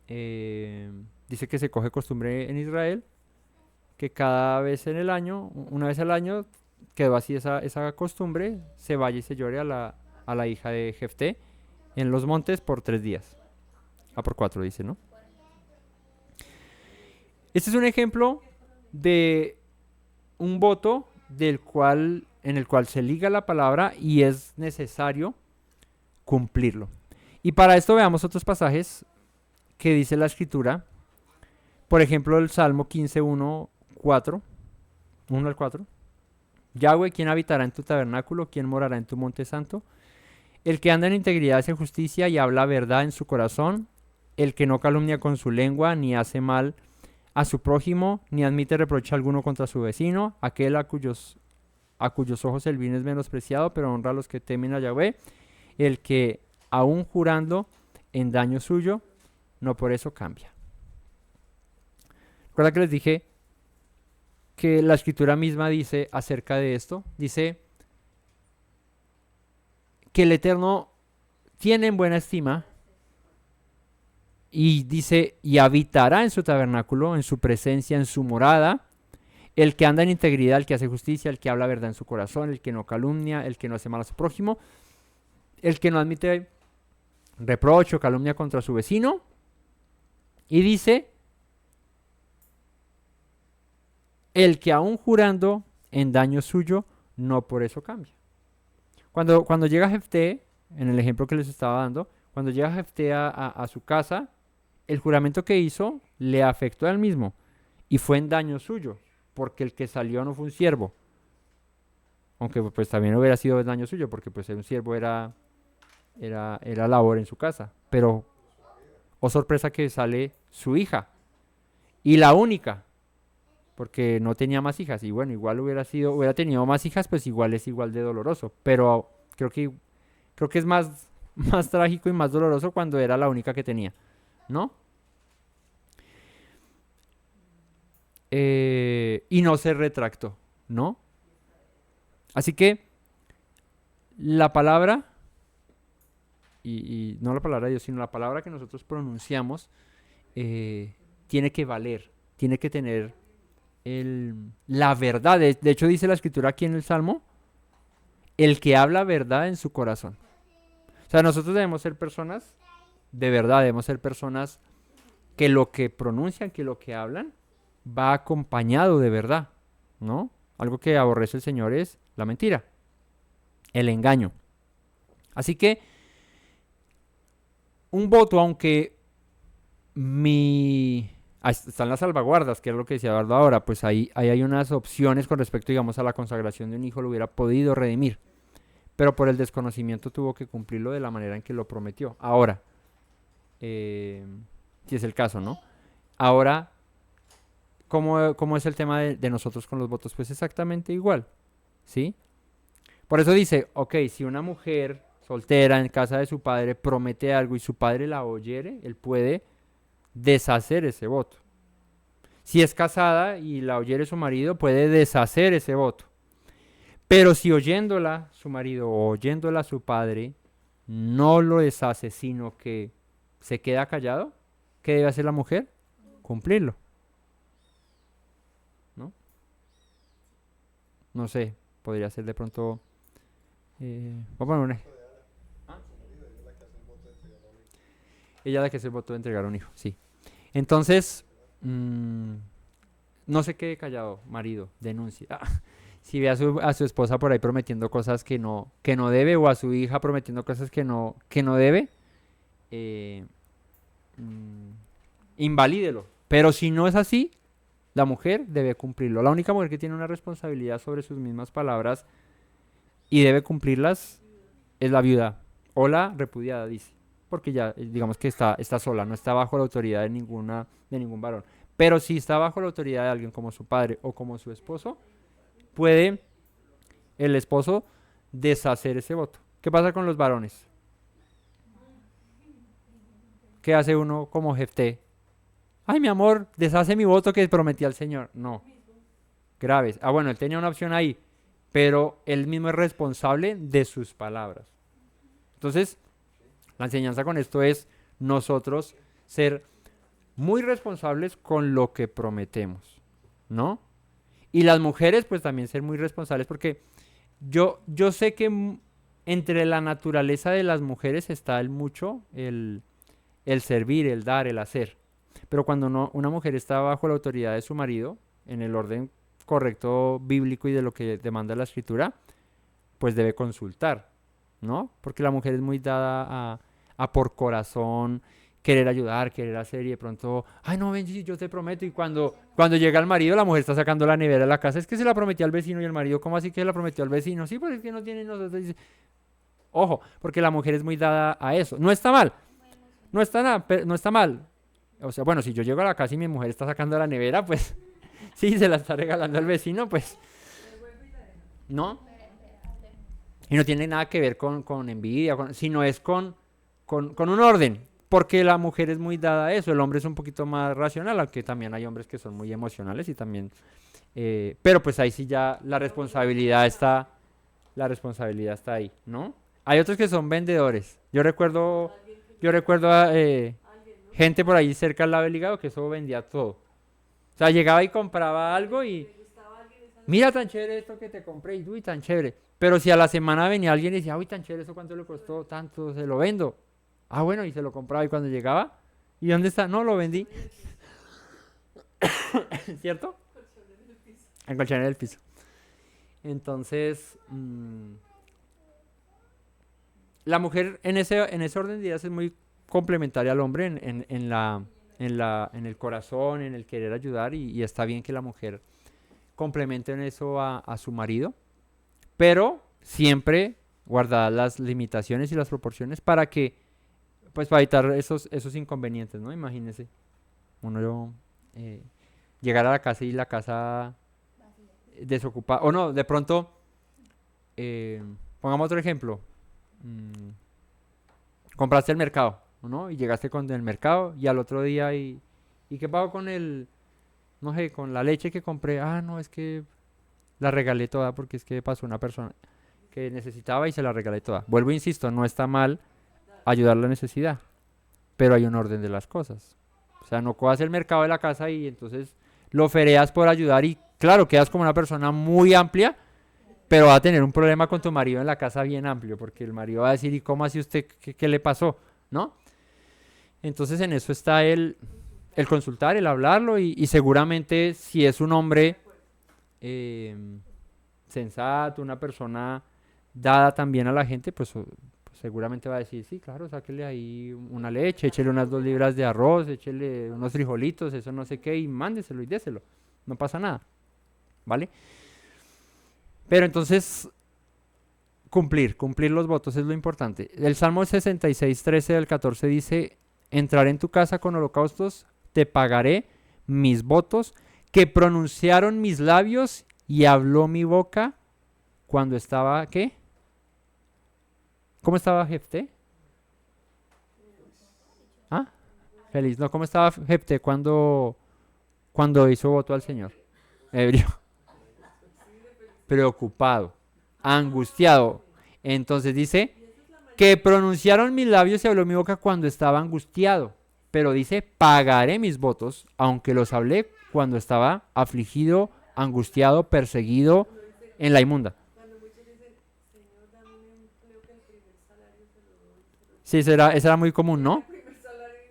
dice que se coge costumbre en Israel que cada vez en el año, una vez al año, quedó así esa costumbre, se vaya y se llore a la hija de Jefté en los montes por 3 días. Por 4 dice, ¿no? Este es un ejemplo de un voto del cual en el cual se liga la palabra y es necesario cumplirlo. Y para esto veamos otros pasajes que dice la Escritura. Por ejemplo, el Salmo 15, 1, 4, 1 al 4. Yahweh, ¿quién habitará en tu tabernáculo? ¿Quién morará en tu monte santo? El que anda en integridad hace justicia y habla verdad en su corazón. El que no calumnia con su lengua, ni hace mal a su prójimo, ni admite reproche alguno contra su vecino. Aquel a cuyos ojos el bien es menospreciado, pero honra a los que temen a Yahweh. El que, aun jurando en daño suyo, no por eso cambia. ¿Recuerda que les dije que la Escritura misma dice acerca de esto? Dice que el Eterno tiene en buena estima y dice, y habitará en su tabernáculo, en su presencia, en su morada, el que anda en integridad, el que hace justicia, el que habla verdad en su corazón, el que no calumnia, el que no hace mal a su prójimo, el que no admite reproche o calumnia contra su vecino. Y dice, el que aún jurando en daño suyo, no por eso cambia. Cuando llega Jefté, en el ejemplo que les estaba dando, cuando llega Jefté a su casa, el juramento que hizo le afectó a él mismo y fue en daño suyo, porque el que salió no fue un siervo. Aunque pues también hubiera sido en daño suyo, porque pues un siervo era labor en su casa. Pero, oh sorpresa, que sale su hija, y la única, porque no tenía más hijas. Y bueno, igual hubiera tenido más hijas, pues igual es igual de doloroso. Pero creo que es más trágico y más doloroso cuando era la única que tenía, ¿no? Y no se retractó, ¿no? Así que la palabra, y no la palabra de Dios, sino la palabra que nosotros pronunciamos, tiene que valer, tiene que tener la verdad. De hecho, dice la Escritura aquí en el Salmo, el que habla verdad en su corazón. O sea, nosotros debemos ser personas de verdad, debemos ser personas que lo que pronuncian, que lo que hablan, va acompañado de verdad, ¿no? Algo que aborrece el Señor es la mentira, el engaño. Así que un voto, aunque están las salvaguardas, que es lo que decía Eduardo ahora, pues ahí hay unas opciones con respecto, digamos, a la consagración de un hijo, lo hubiera podido redimir, pero por el desconocimiento tuvo que cumplirlo de la manera en que lo prometió. Ahora, si es el caso, ¿no? Ahora, ¿cómo es el tema de nosotros con los votos? Pues exactamente igual, ¿sí? Por eso dice, ok, si una mujer soltera en casa de su padre promete algo y su padre la oyere, él puede deshacer ese voto. Si es casada y la oyere su marido, puede deshacer ese voto. Pero si oyéndola su marido o oyéndola su padre no lo deshace, sino que se queda callado, ¿qué debe hacer la mujer? Cumplirlo. ¿No? No sé, podría ser de pronto... voy a poner una... Ella es la que hace el voto de entregar a un hijo, sí. Entonces, no se quede callado, marido, denuncie. Si ve a su esposa por ahí prometiendo cosas que no debe, o a su hija prometiendo cosas que no debe, invalídelo. Pero si no es así, la mujer debe cumplirlo. La única mujer que tiene una responsabilidad sobre sus mismas palabras y debe cumplirlas es la viuda o la repudiada, dice. Porque ya, digamos que está sola, no está bajo la autoridad de ningún varón. Pero si está bajo la autoridad de alguien como su padre o como su esposo, puede el esposo deshacer ese voto. ¿Qué pasa con los varones? ¿Qué hace uno como Jefté? Ay, mi amor, deshace mi voto que prometí al Señor. No. Graves. Bueno, él tenía una opción ahí, pero él mismo es responsable de sus palabras. Entonces, la enseñanza con esto es nosotros ser muy responsables con lo que prometemos, ¿no? Y las mujeres, pues también ser muy responsables, porque yo sé que entre la naturaleza de las mujeres está el servir, el dar, el hacer. Pero cuando una mujer está bajo la autoridad de su marido, en el orden correcto bíblico y de lo que demanda la Escritura, pues debe consultar, ¿no? Porque la mujer es muy dada a por corazón querer ayudar, querer hacer y de pronto, ay no, ven, sí, yo te prometo. Y cuando llega el marido, la mujer está sacando la nevera de la casa, es que se la prometió al vecino y el marido, ¿cómo así que se la prometió al vecino? Sí, pues es que no tiene nosotros. Ojo, porque la mujer es muy dada a eso. No está mal, no está, no está mal. O sea, bueno, si yo llego a la casa y mi mujer está sacando la nevera, pues sí, se la está regalando al vecino, pues no. Y no tiene nada que ver con envidia, sino es con un orden. Porque la mujer es muy dada a eso, el hombre es un poquito más racional, aunque también hay hombres que son muy emocionales y también... pero pues ahí sí ya la responsabilidad está ahí, ¿no? Hay otros que son vendedores. Yo recuerdo a gente por ahí cerca al lado del hígado que eso vendía todo. O sea, llegaba y compraba algo y mira tan chévere esto que te compré y uy, tan chévere. Pero si a la semana venía alguien y decía, uy, tan chévere, ¿eso cuánto le costó? Tanto, se lo vendo. Ah, bueno, y se lo compraba y cuando llegaba, ¿y dónde está? No, lo vendí. ¿Cierto? En colchón en el piso. Entonces, la mujer en ese orden de ideas es muy complementaria al hombre en el corazón, en el querer ayudar y está bien que la mujer complemente en eso a su marido, pero siempre guardadas las limitaciones y las proporciones pues para evitar esos inconvenientes, ¿no? Imagínese, uno llegar a la casa y la casa desocupada, o no, de pronto, pongamos otro ejemplo, mm, compraste el mercado, ¿no? Y llegaste con el mercado y al otro día ¿y qué pasó no sé, con la leche que compré? Ah, no, es que la regalé toda porque es que pasó una persona que necesitaba y se la regalé toda. Vuelvo, insisto, no está mal ayudar la necesidad, pero hay un orden de las cosas. O sea, no cojas el mercado de la casa y entonces lo fereas por ayudar y claro, quedas como una persona muy amplia, pero va a tener un problema con tu marido en la casa bien amplio, porque el marido va a decir, ¿y cómo así usted? ¿Qué le pasó? ¿No? Entonces en eso está el consultar, el hablarlo y seguramente si es un hombre eh, sensato, una persona dada también a la gente, pues seguramente va a decir, sí, claro, sáquele ahí una leche, échele unas 2 libras de arroz, échele unos frijolitos, eso no sé qué, y mándeselo y déselo. No pasa nada, ¿vale? Pero entonces, cumplir los votos es lo importante. El Salmo 66, 13 del 14 dice, entraré en tu casa con holocaustos, te pagaré mis votos, que pronunciaron mis labios y habló mi boca cuando estaba, ¿qué? ¿Cómo estaba Jefté? ¿Ah? Feliz. No, ¿cómo estaba Jefté cuando hizo voto al Señor? Ebrio. Preocupado, angustiado. Entonces dice que pronunciaron mis labios y habló mi boca cuando estaba angustiado. Pero dice, pagaré mis votos, aunque los hablé cuando estaba afligido, angustiado, perseguido en la inmunda. Sí, eso era muy común, ¿no?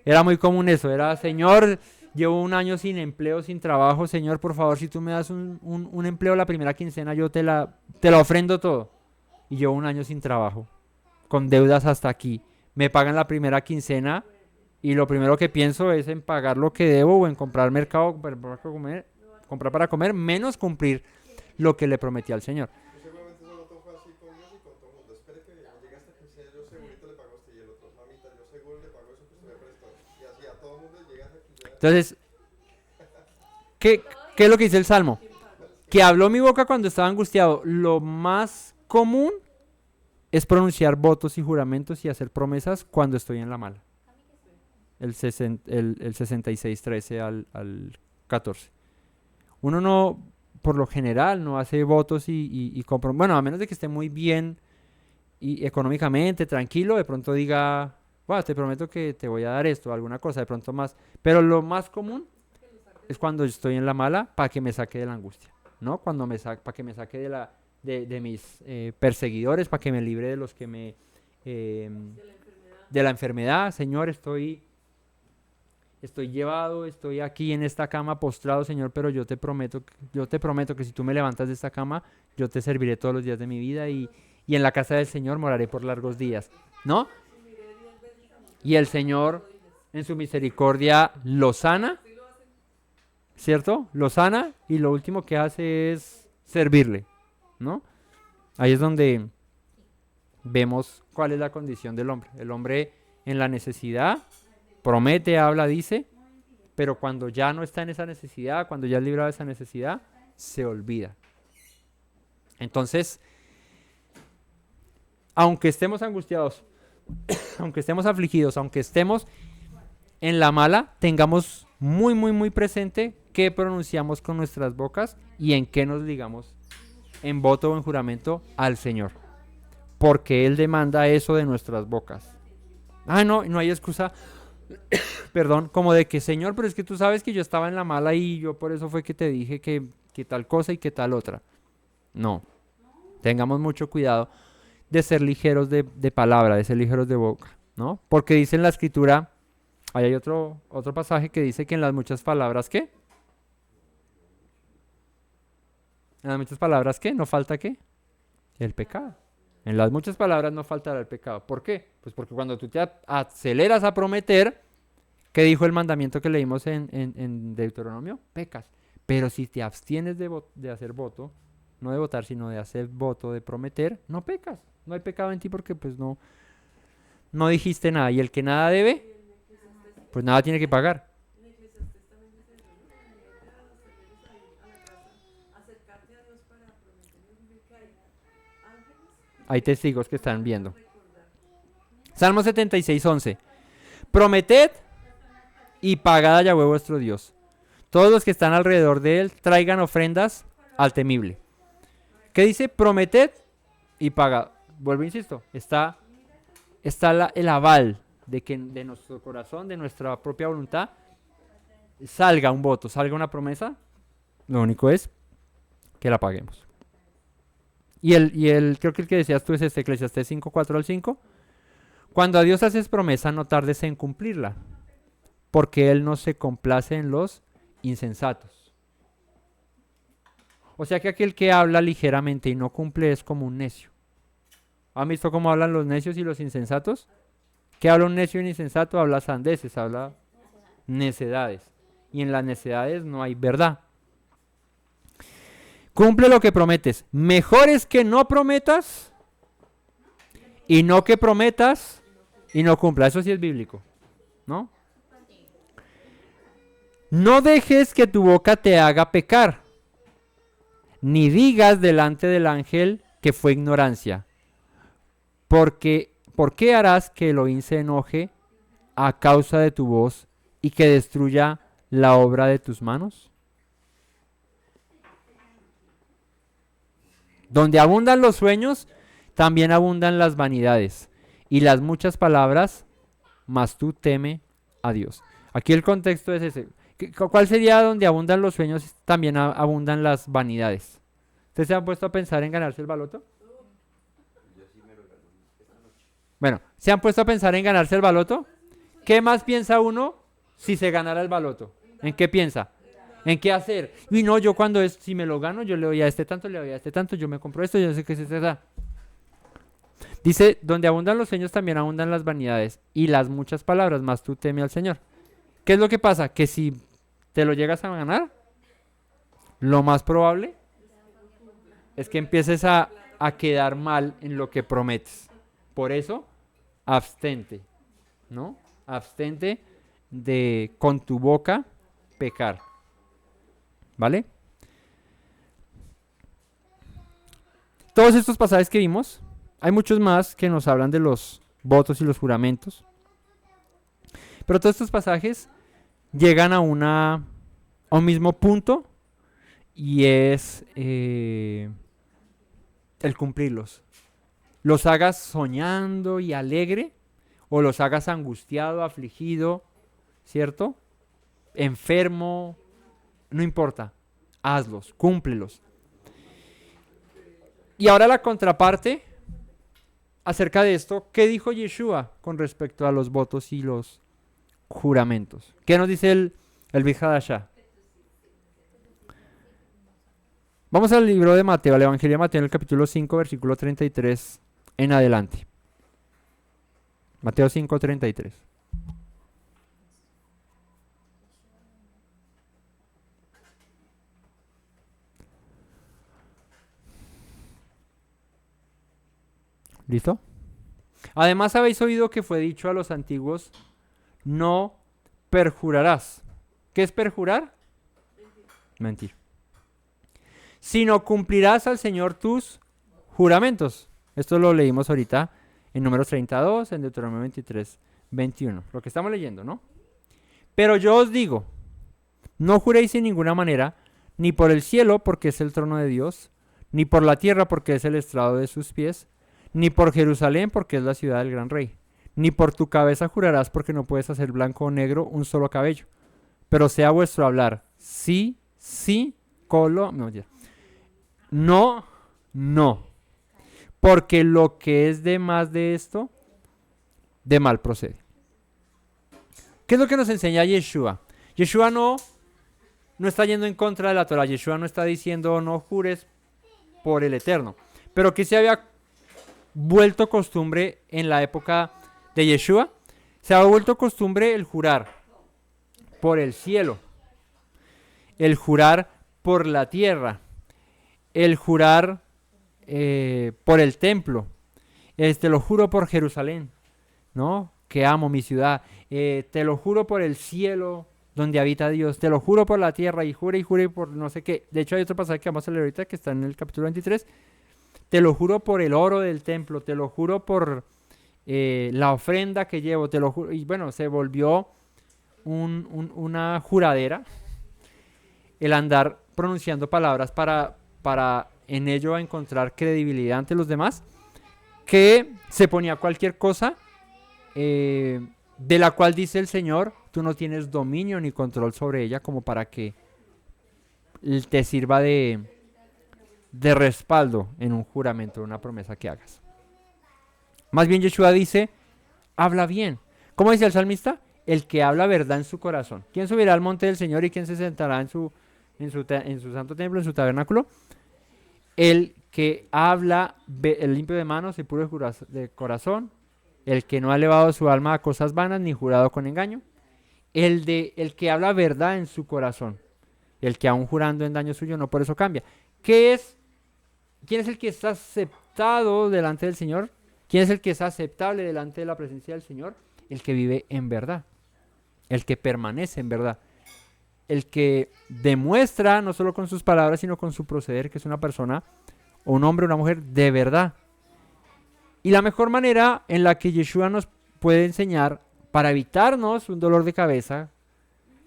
Era muy común eso, era, Señor, llevo un año sin empleo, sin trabajo, Señor, por favor, si tú me das un empleo la primera quincena, yo te la ofrendo todo. Y llevo un año sin trabajo, con deudas hasta aquí. Me pagan la primera quincena y lo primero que pienso es en pagar lo que debo o en comprar mercado, comprar para comer, menos cumplir lo que le prometí al Señor. Pues seguramente eso no fue así con Dios y con todo el mundo. Espere que llegue hasta que sea, yo segurito le pago a usted y el otro, mamita, yo seguro le pago eso que usted me prestó. Y así a todo el mundo llega hasta que ya... Entonces, ¿qué es lo que dice el Salmo? Que habló mi boca cuando estaba angustiado. Lo más común es pronunciar votos y juramentos y hacer promesas cuando estoy en la mala. El 66, 13 al 14. Uno no, por lo general, no hace votos y compra. Bueno, a menos de que esté muy bien y económicamente, tranquilo, de pronto diga, bueno, te prometo que te voy a dar esto, alguna cosa, de pronto más. Pero lo más común es cuando estoy en la mala para que me saque de la angustia, ¿no? Para que me saque de mis perseguidores, para que me libre de los que de la enfermedad. Señor, estoy llevado, estoy aquí en esta cama postrado, Señor, pero yo te prometo que si tú me levantas de esta cama, yo te serviré todos los días de mi vida y y en la casa del Señor moraré por largos días, ¿no? Y el Señor en su misericordia lo sana, ¿cierto? Lo sana y lo último que hace es servirle, ¿no? Ahí es donde vemos cuál es la condición del hombre. El hombre en la necesidad promete, habla, dice, pero cuando ya no está en esa necesidad, cuando ya es librado de esa necesidad, se olvida. Entonces, aunque estemos angustiados, aunque estemos afligidos, aunque estemos en la mala, tengamos muy, muy, muy presente qué pronunciamos con nuestras bocas y en qué nos ligamos en voto o en juramento al Señor. Porque Él demanda eso de nuestras bocas. No hay excusa, perdón, como de que, Señor, pero es que tú sabes que yo estaba en la mala y yo por eso fue que te dije que tal cosa y que tal otra. No, tengamos mucho cuidado de ser ligeros de palabra, de ser ligeros de boca, ¿no? Porque dice en la Escritura, ahí hay otro pasaje que dice que en las muchas palabras, ¿qué? En las muchas palabras, ¿qué? ¿No falta qué? El pecado. En las muchas palabras no faltará el pecado. ¿Por qué? Pues porque cuando tú te aceleras a prometer, ¿qué dijo el mandamiento que leímos en Deuteronomio? Pecas. Pero si te abstienes de hacer voto, no de votar, sino de hacer voto, de prometer, no pecas. No hay pecado en ti porque pues no dijiste nada. Y el que nada debe, pues nada tiene que pagar. Hay testigos que están viendo. Salmo 76:11. Prometed y pagad a Yahweh vuestro Dios. Todos los que están alrededor de él traigan ofrendas al temible. ¿Qué dice? Prometed y pagad. Vuelvo, insisto, está el aval de que de nuestro corazón, de nuestra propia voluntad, salga un voto, salga una promesa. Lo único es que la paguemos. Creo que el que decías tú es Eclesiastés 5, 4 al 5. Cuando a Dios haces promesa, no tardes en cumplirla, porque Él no se complace en los insensatos. O sea que aquel que habla ligeramente y no cumple es como un necio. ¿Han visto cómo hablan los necios y los insensatos? ¿Qué habla un necio y un insensato? Habla sandeces, habla necedades. Y en las necedades no hay verdad. Cumple lo que prometes. Mejor es que no prometas y no que prometas y no cumpla. Eso sí es bíblico, ¿no? No dejes que tu boca te haga pecar, ni digas delante del ángel que fue ignorancia. ¿Por qué harás que Elohim se enoje a causa de tu voz y que destruya la obra de tus manos? Donde abundan los sueños, también abundan las vanidades y las muchas palabras, mas tú teme a Dios. Aquí el contexto es ese. ¿Cuál sería donde abundan los sueños? También abundan las vanidades. ¿Ustedes se han puesto a pensar en ganarse el baloto? Bueno, ¿se han puesto a pensar en ganarse el baloto? ¿Qué más piensa uno si se ganara el baloto? ¿En qué piensa? ¿En qué hacer? Y no, yo si me lo gano, yo le doy a este tanto, le doy a este tanto, yo me compro esto, yo sé que es esta. Dice, donde abundan los sueños también abundan las vanidades y las muchas palabras, más tú teme al Señor. ¿Qué es lo que pasa? Que si te lo llegas a ganar, lo más probable es que empieces a quedar mal en lo que prometes. Por eso, abstente, ¿no? Abstente de con tu boca pecar. ¿Vale? Todos estos pasajes que vimos, hay muchos más que nos hablan de los votos y los juramentos. Pero todos estos pasajes llegan a un mismo punto y es el cumplirlos. Los hagas soñando y alegre o los hagas angustiado, afligido, ¿cierto? Enfermo, no importa, hazlos, cúmplelos. Y ahora la contraparte acerca de esto, ¿qué dijo Yeshua con respecto a los votos y los juramentos? ¿Qué nos dice el Brit Hadashah? Vamos al libro de Mateo, al Evangelio de Mateo, en el capítulo 5, versículo 33 en adelante. Mateo 5, 33. ¿Listo? Además habéis oído que fue dicho a los antiguos, no perjurarás. ¿Qué es perjurar? Mentir. Sino cumplirás al Señor tus juramentos. Esto lo leímos ahorita en Números 32, en Deuteronomio 23, 21. Lo que estamos leyendo, ¿no? Pero yo os digo, no juréis en ninguna manera, ni por el cielo, porque es el trono de Dios, ni por la tierra, porque es el estrado de sus pies, ni por Jerusalén, porque es la ciudad del gran rey. Ni por tu cabeza jurarás, porque no puedes hacer blanco o negro un solo cabello. Pero sea vuestro hablar sí, sí, colo, no, ya. No, no. Porque lo que es de más de esto, de mal procede. ¿Qué es lo que nos enseña Yeshua? Yeshua no está yendo en contra de la Torah. Yeshua no está diciendo no jures por el Eterno. Pero que se había vuelto costumbre en la época de Yeshua. Se ha vuelto costumbre el jurar por el cielo, el jurar por la tierra, el jurar por el templo. Te lo juro por Jerusalén, ¿no? Que amo mi ciudad. Te lo juro por el cielo donde habita Dios. Te lo juro por la tierra y jure por no sé qué. De hecho hay otro pasaje que vamos a leer ahorita que está en el capítulo 23. Te lo juro por el oro del templo. Te lo juro por la ofrenda que llevo. Te lo juro. Y bueno, se volvió una juradera el andar pronunciando palabras para en ello encontrar credibilidad ante los demás, que se ponía cualquier cosa de la cual dice el Señor, tú no tienes dominio ni control sobre ella como para que te sirva de respaldo en un juramento, una promesa que hagas. Más bien Yeshua dice, habla bien. ¿Cómo dice el salmista? El que habla verdad en su corazón. ¿Quién subirá al monte del Señor y quién se sentará en su santo templo, en su tabernáculo? El que habla el limpio de manos y puro de corazón, el que no ha elevado su alma a cosas vanas ni jurado con engaño, el que habla verdad en su corazón, el que aún jurando en daño suyo no por eso cambia. ¿Quién es el que está aceptado delante del Señor? ¿Quién es el que es aceptable delante de la presencia del Señor? El que vive en verdad, el que permanece en verdad, el que demuestra no solo con sus palabras sino con su proceder que es una persona o un hombre o una mujer de verdad. Y la mejor manera en la que Yeshua nos puede enseñar para evitarnos un dolor de cabeza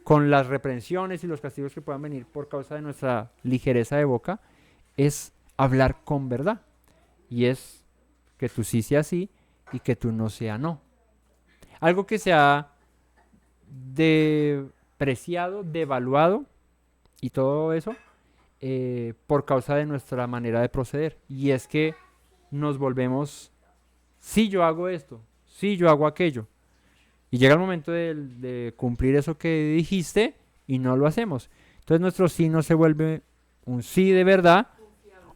con las reprensiones y los castigos que puedan venir por causa de nuestra ligereza de boca es hablar con verdad. Y es que tú sí sea sí y que tú no sea no. Algo que se ha depreciado, devaluado y todo eso por causa de nuestra manera de proceder. Y es que nos volvemos, sí yo hago esto, sí yo hago aquello. Y llega el momento de cumplir eso que dijiste y no lo hacemos. Entonces nuestro sí no se vuelve un sí de verdad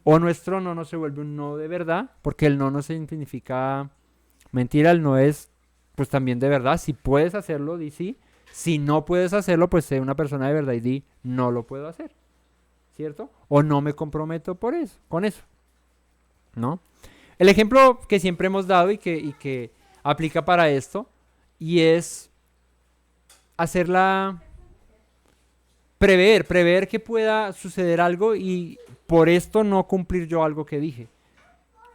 o nuestro no se vuelve un no de verdad, porque el no significa mentira, el no es pues también de verdad. Si puedes hacerlo, di sí. Si no puedes hacerlo, pues sé una persona de verdad y di no lo puedo hacer, ¿cierto? O no me comprometo por eso, con eso, ¿no? El ejemplo que siempre hemos dado y que aplica para esto y es prever que pueda suceder algo y por esto no cumplir yo algo que dije,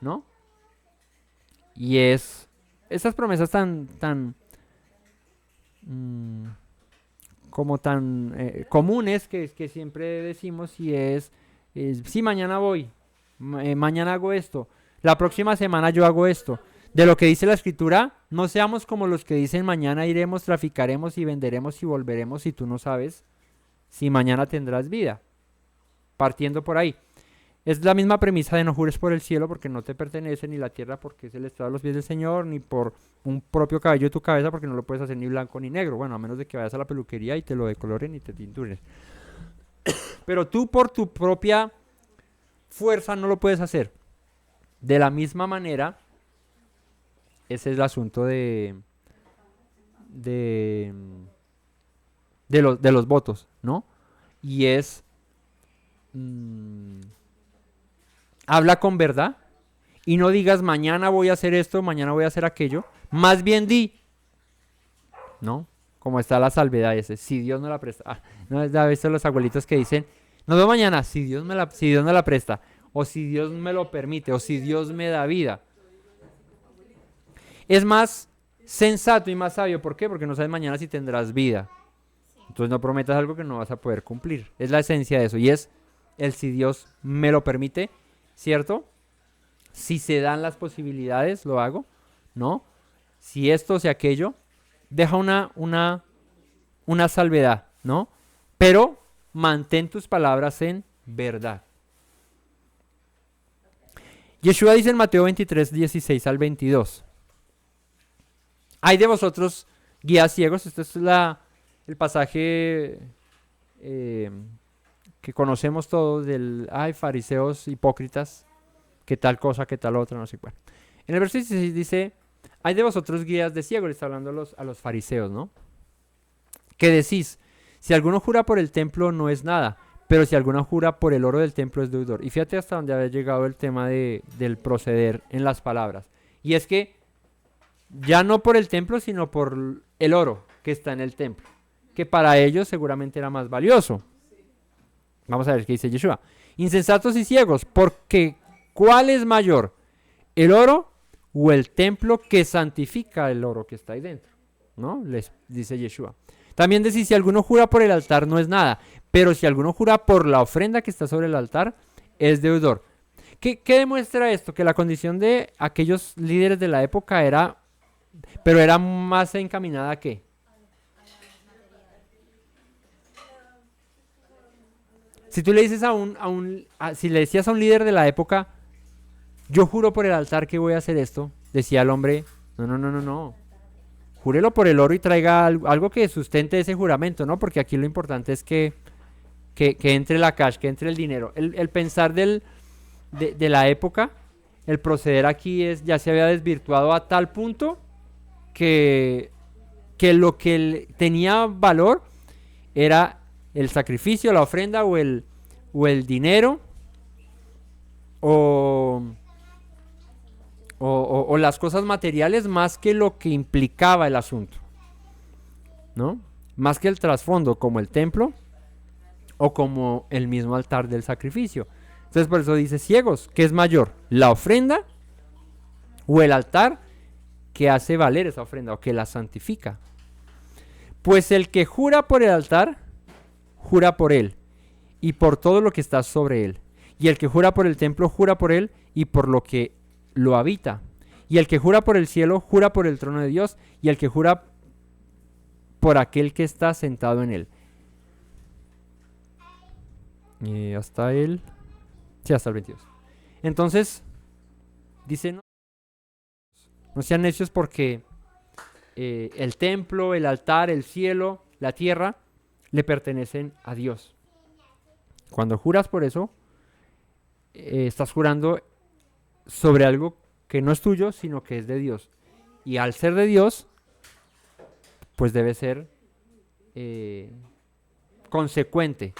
¿no? Y es esas promesas tan comunes que siempre decimos y es sí, mañana voy, mañana hago esto, la próxima semana yo hago esto. De lo que dice la escritura, no seamos como los que dicen mañana iremos, traficaremos y venderemos y volveremos si tú no sabes si mañana tendrás vida. Partiendo por ahí. Es la misma premisa de no jures por el cielo porque no te pertenece, ni la tierra porque es el estrado de los pies del Señor, ni por un propio cabello de tu cabeza porque no lo puedes hacer ni blanco ni negro. Bueno, a menos de que vayas a la peluquería y te lo decoloren y te tinturen. Pero tú por tu propia fuerza no lo puedes hacer. De la misma manera, ese es el asunto de, de los votos, ¿no? Y es, habla con verdad y no digas mañana voy a hacer esto, mañana voy a hacer aquello. Más bien di, ¿no? Como está la salvedad ese, si Dios no la presta. ¿No has visto los abuelitos que dicen, nos vemos mañana, si Dios me la presta, o si Dios me lo permite, o si Dios me da vida? Es más sensato y más sabio. ¿Por qué? Porque no sabes mañana si tendrás vida. Entonces no prometas algo que no vas a poder cumplir. Es la esencia de eso. Y es el si Dios me lo permite, ¿cierto? Si se dan las posibilidades, lo hago, ¿no? Si esto, si aquello, deja una salvedad, ¿no? Pero mantén tus palabras en verdad. Yeshua dice en Mateo 23, 16 al 22. Hay de vosotros guías ciegos. Este es el pasaje que conocemos todos del, fariseos hipócritas, que tal cosa, que tal otra, no sé cuál. En el verso 16 dice, hay de vosotros guías de ciegos, le está hablando a los fariseos, ¿no? Que decís, si alguno jura por el templo no es nada, pero si alguno jura por el oro del templo es deudor. Y fíjate hasta dónde había llegado el tema del proceder en las palabras. Y es que ya no por el templo, sino por el oro que está en el templo, que para ellos seguramente era más valioso. Vamos a ver qué dice Yeshua. Insensatos y ciegos, porque ¿cuál es mayor? ¿El oro o el templo que santifica el oro que está ahí dentro? ¿No? Les dice Yeshua. También decís, si alguno jura por el altar no es nada, pero si alguno jura por la ofrenda que está sobre el altar, es deudor. ¿Qué demuestra esto? Que la condición de aquellos líderes de la época era más encaminada a ¿qué? Si tú le dices si le decías a un líder de la época, yo juro por el altar que voy a hacer esto, decía el hombre, no. Júrelo por el oro y traiga algo que sustente ese juramento, ¿no? Porque aquí lo importante es que entre la cash, que entre el dinero. El pensar de la época, el proceder aquí ya se había desvirtuado a tal punto que lo que tenía valor era el sacrificio, la ofrenda o el dinero o las cosas materiales más que lo que implicaba el asunto, ¿no? Más que el trasfondo, como el templo o como el mismo altar del sacrificio. Entonces por eso dice ciegos, ¿qué es mayor? ¿La ofrenda o el altar que hace valer esa ofrenda o que la santifica? Pues el que jura por el altar, jura por él y por todo lo que está sobre él. Y el que jura por el templo, jura por él y por lo que lo habita. Y el que jura por el cielo, jura por el trono de Dios. Y el que jura por aquel que está sentado en él. Y hasta el 22. Entonces, dice, no sean necios porque el templo, el altar, el cielo, la tierra, le pertenecen a Dios. Cuando juras por eso, estás jurando sobre algo que no es tuyo, sino que es de Dios. Y al ser de Dios, pues debe ser consecuente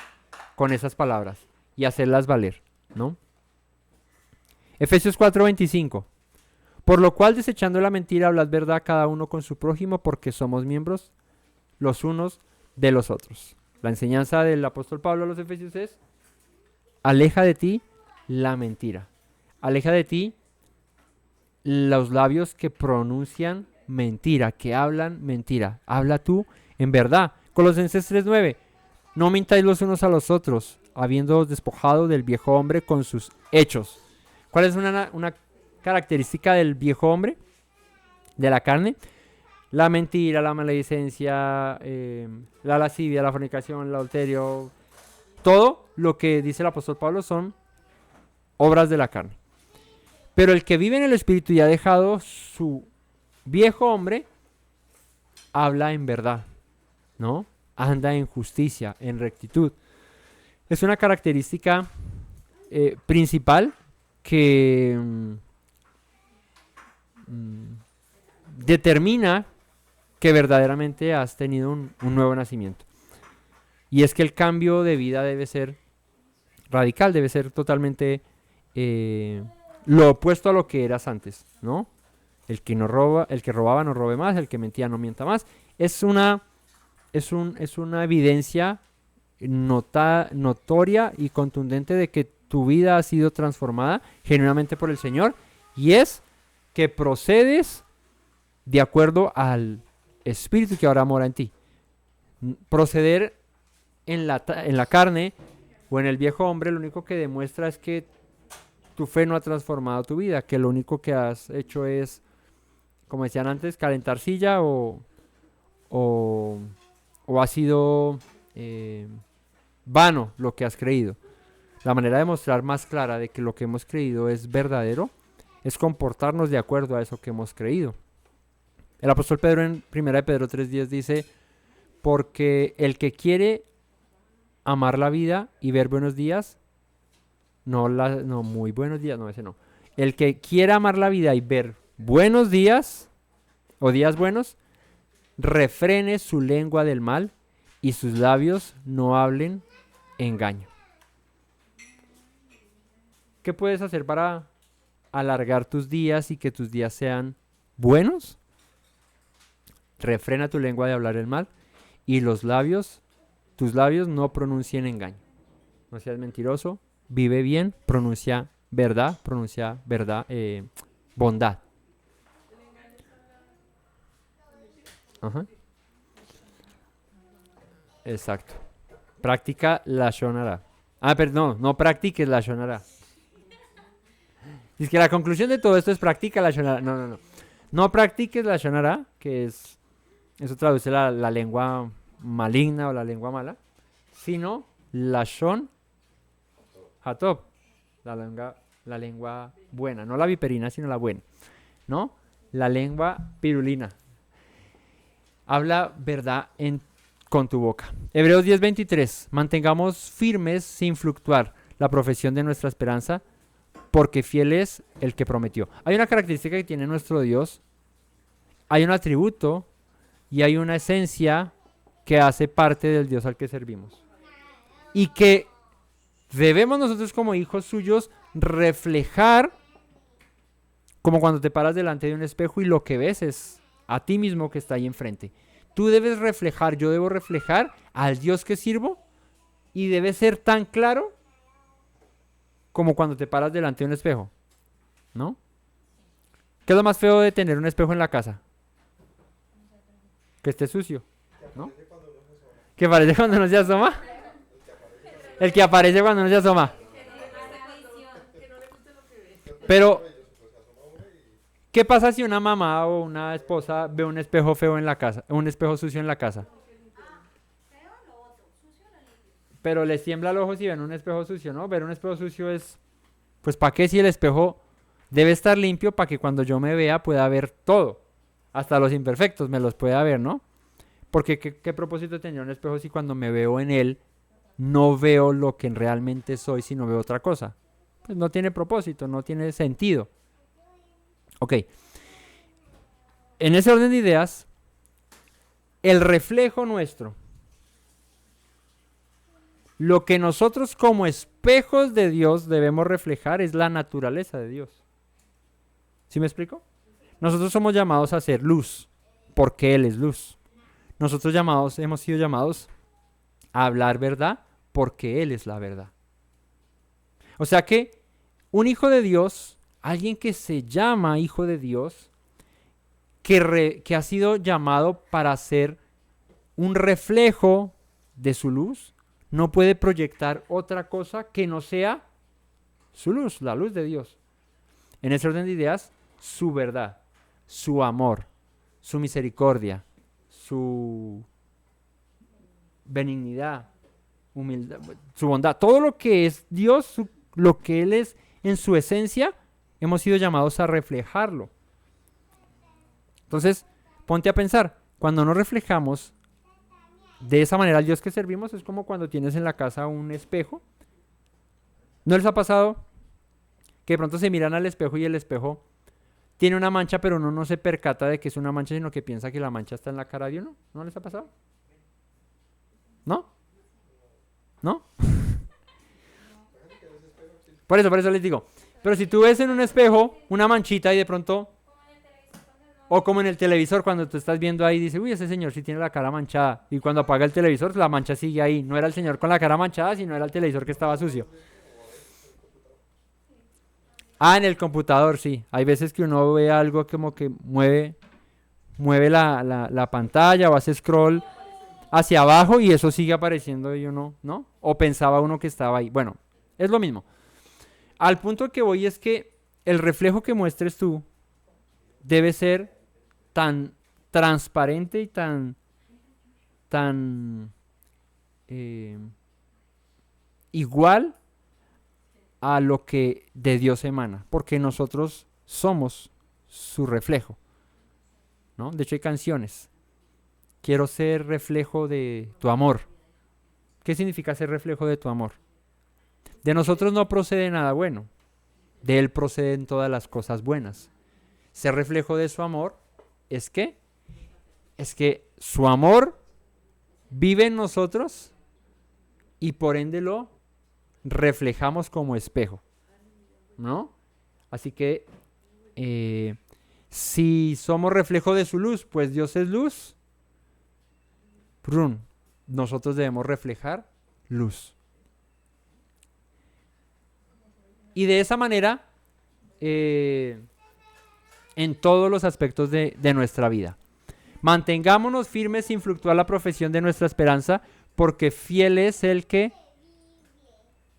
con esas palabras y hacerlas valer, ¿no? Efesios 4:25. Por lo cual, desechando la mentira, hablad verdad cada uno con su prójimo, porque somos miembros los unos de los otros. La enseñanza del apóstol Pablo a los Efesios es: aleja de ti la mentira. Aleja de ti los labios que pronuncian mentira, que hablan mentira. Habla tú en verdad. Colosenses 3:9. No mintáis los unos a los otros, habiéndoos despojado del viejo hombre con sus hechos. ¿Cuál es una característica del viejo hombre? De la carne. La mentira, la maledicencia, la lascivia, la fornicación, el adulterio. Todo lo que dice el apóstol Pablo son obras de la carne. Pero el que vive en el Espíritu y ha dejado su viejo hombre, habla en verdad, ¿no? Anda en justicia, en rectitud. Es una característica principal que determina que verdaderamente has tenido un nuevo nacimiento. Y es que el cambio de vida debe ser radical, debe ser totalmente lo opuesto a lo que eras antes, ¿no? El que no roba, el que robaba no robe más, el que mentía no mienta más. Es una evidencia notoria y contundente de que tu vida ha sido transformada genuinamente por el Señor, y es que procedes de acuerdo al Espíritu que ahora mora en ti. Proceder en la carne o en el viejo hombre lo único que demuestra es que tu fe no ha transformado tu vida, que lo único que has hecho es, como decían antes, calentar silla o ha sido vano lo que has creído. La manera de mostrar más clara de que lo que hemos creído es verdadero es comportarnos de acuerdo a eso que hemos creído. El apóstol Pedro en 1 de Pedro 3:10 dice: porque el que quiere amar la vida y ver buenos días, muy buenos días, no, ese no. El que quiera amar la vida y ver buenos días o días buenos, refrene su lengua del mal y sus labios no hablen engaño. ¿Qué puedes hacer para alargar tus días y que tus días sean buenos? Refrena tu lengua de hablar el mal y tus labios no pronuncien engaño. No seas mentiroso, vive bien, pronuncia verdad, bondad. Ajá. Exacto. Practica lashon hara. Perdón, no practiques lashon hara. Es que la conclusión de todo esto es practica lashon hara. No. No practiques lashon hara, que eso traduce la lengua maligna o la lengua mala, sino lashon hatov, la lengua buena, no la viperina, sino la buena, ¿no? La lengua pirulina. Habla verdad con tu boca. Hebreos 10:23. Mantengamos firmes sin fluctuar la profesión de nuestra esperanza, porque fiel es el que prometió. Hay una característica que tiene nuestro Dios, hay un atributo y hay una esencia que hace parte del Dios al que servimos. Y que debemos nosotros como hijos suyos reflejar, como cuando te paras delante de un espejo y lo que ves es a ti mismo que está ahí enfrente. Tú debes reflejar, yo debo reflejar al Dios que sirvo, y debe ser tan claro como cuando te paras delante de un espejo, ¿no? ¿Qué es lo más feo de tener un espejo en la casa? Que esté sucio, ¿no? ¿Que aparece cuando no se asoma? El que aparece cuando no se asoma. Pero, ¿qué pasa si una mamá o una esposa ve un espejo feo en la casa, un espejo sucio en la casa? Pero les tiembla el ojo si ven un espejo sucio, ¿no? Ver un espejo sucio es, pues, ¿para qué si el espejo debe estar limpio para que cuando yo me vea pueda ver todo? Hasta los imperfectos me los pueda ver, ¿no? Porque ¿qué propósito tenía un espejo si cuando me veo en él no veo lo que realmente soy, sino veo otra cosa? Pues no tiene propósito, no tiene sentido. Ok. En ese orden de ideas, el reflejo nuestro, lo que nosotros como espejos de Dios debemos reflejar es la naturaleza de Dios. ¿Sí me explico? Nosotros somos llamados a ser luz, porque Él es luz. Nosotros hemos sido llamados a hablar verdad, porque Él es la verdad. O sea que un hijo de Dios, alguien que se llama hijo de Dios, que ha sido llamado para ser un reflejo de su luz, no puede proyectar otra cosa que no sea su luz, la luz de Dios. En ese orden de ideas, su verdad, su amor, su misericordia, su benignidad, humildad, su bondad, todo lo que es Dios, lo que Él es en su esencia, hemos sido llamados a reflejarlo. Entonces, ponte a pensar, cuando no reflejamos de esa manera al Dios que servimos, es como cuando tienes en la casa un espejo ¿No les ha pasado que de pronto se miran al espejo y el espejo tiene una mancha, pero uno no se percata de que es una mancha, sino que piensa que la mancha está en la cara de uno? ¿No les ha pasado? ¿No? ¿No? Por eso les digo. Pero si tú ves en un espejo una manchita y de pronto, o como en el televisor, cuando tú estás viendo ahí, dice, uy, ese señor sí tiene la cara manchada. Y cuando apaga el televisor, la mancha sigue ahí. No era el señor con la cara manchada, sino era el televisor que estaba sucio. Ah, en el computador, sí. Hay veces que uno ve algo como que mueve la pantalla o hace scroll hacia abajo y eso sigue apareciendo y uno, ¿no? O pensaba uno que estaba ahí. Bueno, es lo mismo. Al punto que voy es que el reflejo que muestres tú debe ser tan transparente y tan igual a lo que de Dios emana, porque nosotros somos su reflejo, ¿no? De hecho hay canciones. Quiero ser reflejo de tu amor. ¿Qué significa ser reflejo de tu amor? De nosotros no procede nada bueno, de Él proceden todas las cosas buenas. Ser reflejo de su amor es que su amor vive en nosotros y por ende lo reflejamos como espejo, ¿no? Así que si somos reflejo de su luz, pues Dios es luz, nosotros debemos reflejar luz. Y de esa manera, en todos los aspectos de nuestra vida. Mantengámonos firmes sin fluctuar la profesión de nuestra esperanza, porque fiel es el que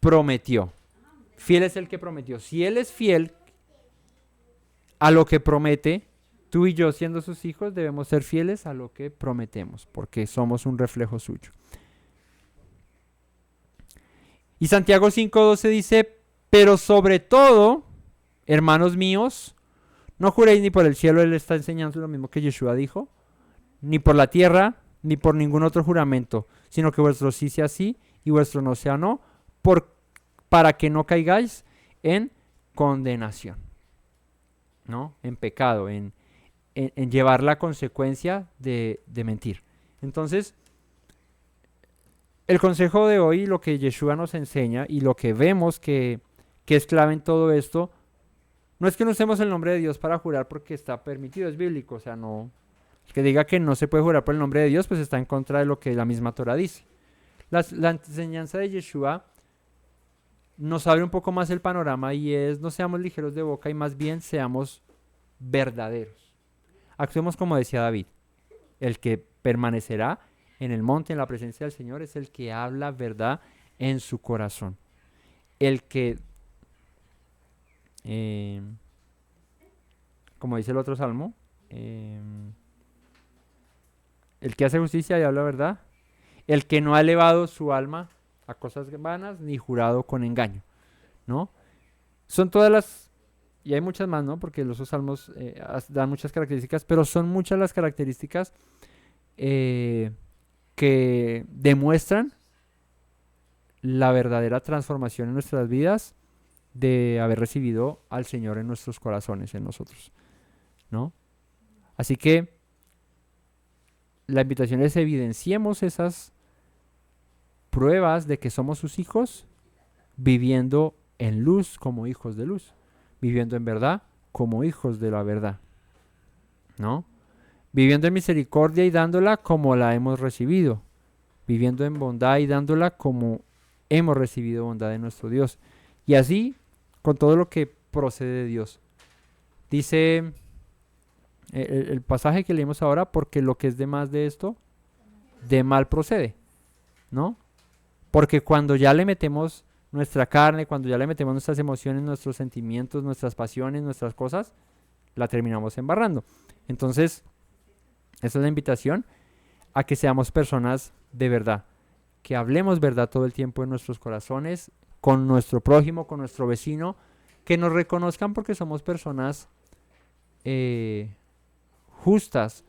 prometió. Fiel es el que prometió. Si Él es fiel a lo que promete, tú y yo, siendo sus hijos, debemos ser fieles a lo que prometemos, porque somos un reflejo suyo. Y Santiago 5:12 dice, pero sobre todo, hermanos míos, no juréis ni por el cielo. Él está enseñando lo mismo que Yeshua dijo, ni por la tierra, ni por ningún otro juramento, sino que vuestro sí sea sí y vuestro no sea no, para que no caigáis en condenación, ¿no? En pecado, en llevar la consecuencia de mentir. Entonces, el consejo de hoy, lo que Yeshua nos enseña y lo que vemos que es clave en todo esto, no es que no usemos el nombre de Dios para jurar porque está permitido, es bíblico, o sea, no. El que diga que no se puede jurar por el nombre de Dios, pues está en contra de lo que la misma Torah dice. La enseñanza de Yeshua nos abre un poco más el panorama y es, no seamos ligeros de boca y más bien seamos verdaderos. Actuemos como decía David, el que permanecerá en el monte, en la presencia del Señor, es el que habla verdad en su corazón. El que, como dice el otro salmo, el que hace justicia y habla verdad, el que no ha elevado su alma a cosas vanas ni jurado con engaño, ¿no? Son todas las, y hay muchas más, ¿no? Porque los salmos dan muchas características, pero son muchas las características que demuestran la verdadera transformación en nuestras vidas de haber recibido al Señor en nuestros corazones, en nosotros, ¿no? Así que la invitación es evidenciemos esas pruebas de que somos sus hijos, viviendo en luz como hijos de luz, viviendo en verdad como hijos de la verdad, ¿no? Viviendo en misericordia y dándola como la hemos recibido, viviendo en bondad y dándola como hemos recibido bondad de nuestro Dios. Y así, con todo lo que procede de Dios. Dice el pasaje que leímos ahora, porque lo que es de más de esto, de mal procede, ¿no? Porque cuando ya le metemos nuestra carne, cuando ya le metemos nuestras emociones, nuestros sentimientos, nuestras pasiones, nuestras cosas, la terminamos embarrando. Entonces, esa es la invitación a que seamos personas de verdad, que hablemos verdad todo el tiempo en nuestros corazones, con nuestro prójimo, con nuestro vecino, que nos reconozcan porque somos personas justas,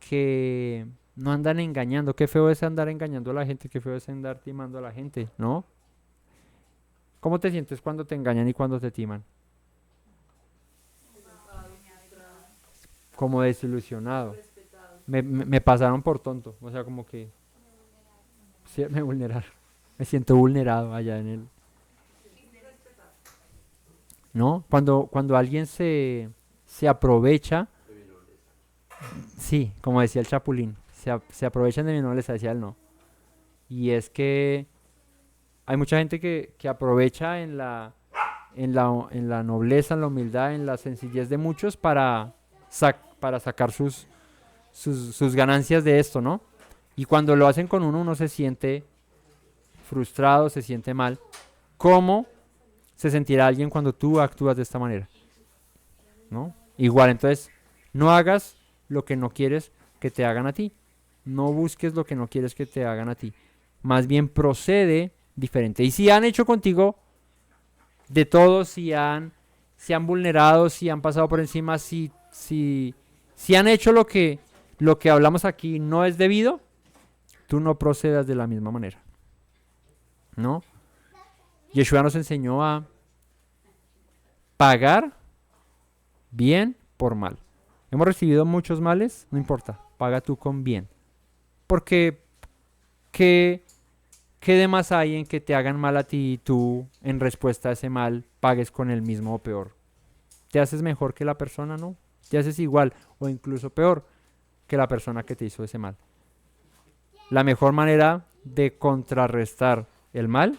que no andan engañando. Qué feo es andar engañando a la gente, qué feo es andar timando a la gente, ¿no? ¿Cómo te sientes cuando te engañan y cuando te timan? Como desilusionado. Me pasaron por tonto. O sea, como que sí, me vulneraron. Me siento vulnerado allá en el... ¿No? Cuando alguien se aprovecha, sí, como decía el Chapulín, se aprovechan de mi nobleza, decía él no. Y es que hay mucha gente que aprovecha en la nobleza, en la humildad, en la sencillez de muchos para sacar sus ganancias de esto, ¿no? Y cuando lo hacen con uno se siente frustrado, se siente mal. ¿Cómo se sentirá alguien cuando tú actúas de esta manera? ¿No? Igual, entonces, no hagas lo que no quieres que te hagan a ti. No busques lo que no quieres que te hagan a ti. Más bien procede diferente. Y si han hecho contigo de todo, si han vulnerado, si han pasado por encima, si han hecho lo que hablamos aquí no es debido, tú no procedas de la misma manera. ¿No? Yeshua nos enseñó a pagar bien por mal. Hemos recibido muchos males, no importa, paga tú con bien. Porque, ¿qué de más hay en que te hagan mal a ti y tú, en respuesta a ese mal, pagues con el mismo o peor? ¿Te haces mejor que la persona? No. Te haces igual o incluso peor que la persona que te hizo ese mal. La mejor manera de contrarrestar el mal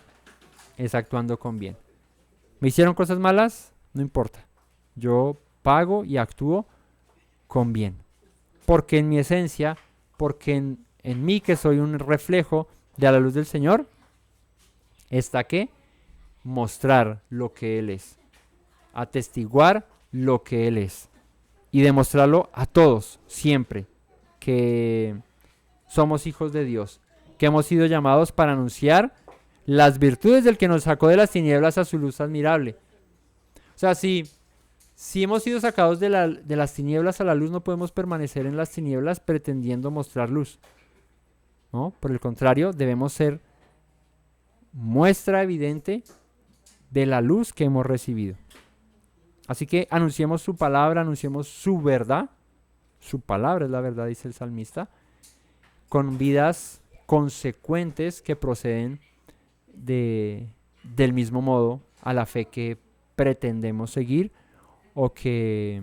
es actuando con bien. ¿Me hicieron cosas malas? No importa. Yo pago y actúo con bien. Porque en mi esencia, porque en mí que soy un reflejo de la luz del Señor, está que mostrar lo que Él es. Atestiguar lo que Él es. Y demostrarlo a todos, siempre, que somos hijos de Dios, que hemos sido llamados para anunciar las virtudes del que nos sacó de las tinieblas a su luz admirable. O sea, si hemos sido sacados de las tinieblas a la luz, no podemos permanecer en las tinieblas pretendiendo mostrar luz, ¿no? Por el contrario, debemos ser muestra evidente de la luz que hemos recibido. Así que anunciemos su palabra, anunciemos su verdad. Su palabra es la verdad, dice el salmista, con vidas consecuentes que proceden del mismo modo a la fe que pretendemos seguir o que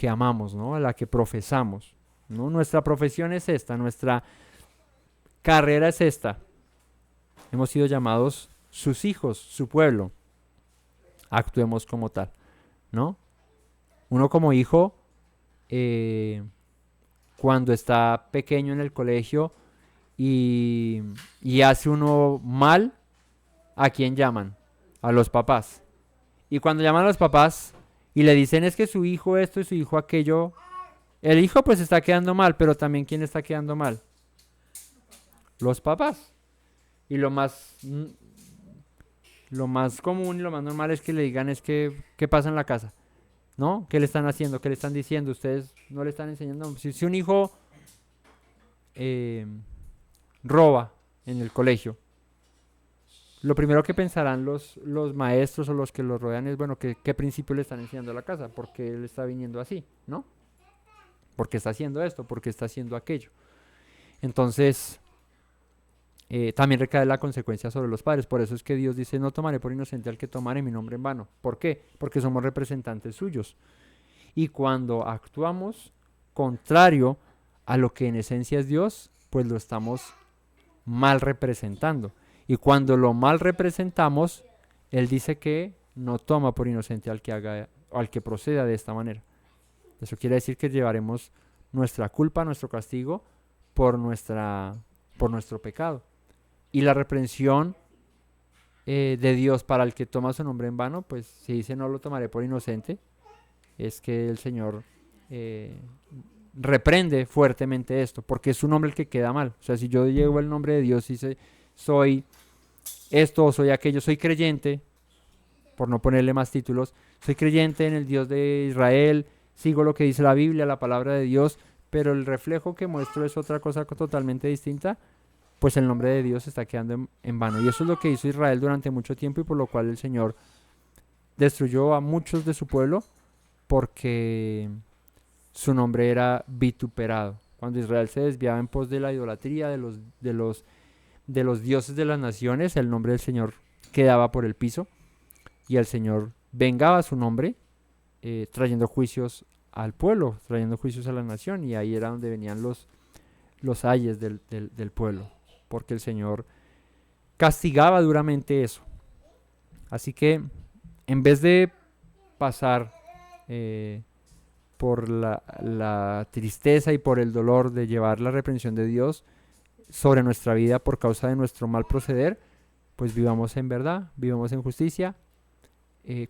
amamos, ¿no? A la que profesamos, ¿no? Nuestra profesión es esta, nuestra carrera es esta. Hemos sido llamados sus hijos, su pueblo. Actuemos como tal, ¿no? Uno como hijo, cuando está pequeño en el colegio y hace uno mal, ¿a quién llaman? A los papás. Y cuando llaman a los papás y le dicen es que su hijo esto y su hijo aquello, el hijo pues está quedando mal, pero también ¿quién está quedando mal? Los papás. Y lo más común y lo más normal es que le digan es que ¿qué pasa en la casa? ¿No? ¿Qué le están haciendo? ¿Qué le están diciendo? Ustedes no le están enseñando. Si un hijo roba en el colegio, lo primero que pensarán los maestros o los que lo rodean es, bueno, ¿qué principio le están enseñando a la casa? ¿Por qué él está viniendo así? ¿No? ¿Por qué está haciendo esto? ¿Por qué está haciendo aquello? Entonces, también recae la consecuencia sobre los padres. Por eso es que Dios dice, no tomaré por inocente al que tomare mi nombre en vano. ¿Por qué? Porque somos representantes suyos. Y cuando actuamos contrario a lo que en esencia es Dios, pues lo estamos mal representando. Y cuando lo mal representamos, Él dice que no toma por inocente al que haga o al que proceda de esta manera. Eso quiere decir que llevaremos nuestra culpa, nuestro castigo por nuestro pecado. Y la reprensión de Dios para el que toma su nombre en vano, pues si dice no lo tomaré por inocente, es que el Señor reprende fuertemente esto, porque es su nombre el que queda mal. O sea, si yo llevo el nombre de Dios y soy esto o soy aquello, soy creyente, por no ponerle más títulos, soy creyente en el Dios de Israel, sigo lo que dice la Biblia, la palabra de Dios, pero el reflejo que muestro es otra cosa totalmente distinta, pues el nombre de Dios está quedando en vano. Y eso es lo que hizo Israel durante mucho tiempo y por lo cual el Señor destruyó a muchos de su pueblo porque su nombre era vituperado. Cuando Israel se desviaba en pos de la idolatría, de los dioses de las naciones, el nombre del Señor quedaba por el piso y el Señor vengaba su nombre trayendo juicios al pueblo, trayendo juicios a la nación, y ahí era donde venían los ayes del pueblo, porque el Señor castigaba duramente eso. Así que en vez de pasar por la tristeza y por el dolor de llevar la reprensión de Dios sobre nuestra vida por causa de nuestro mal proceder, pues vivamos en verdad, vivamos en justicia,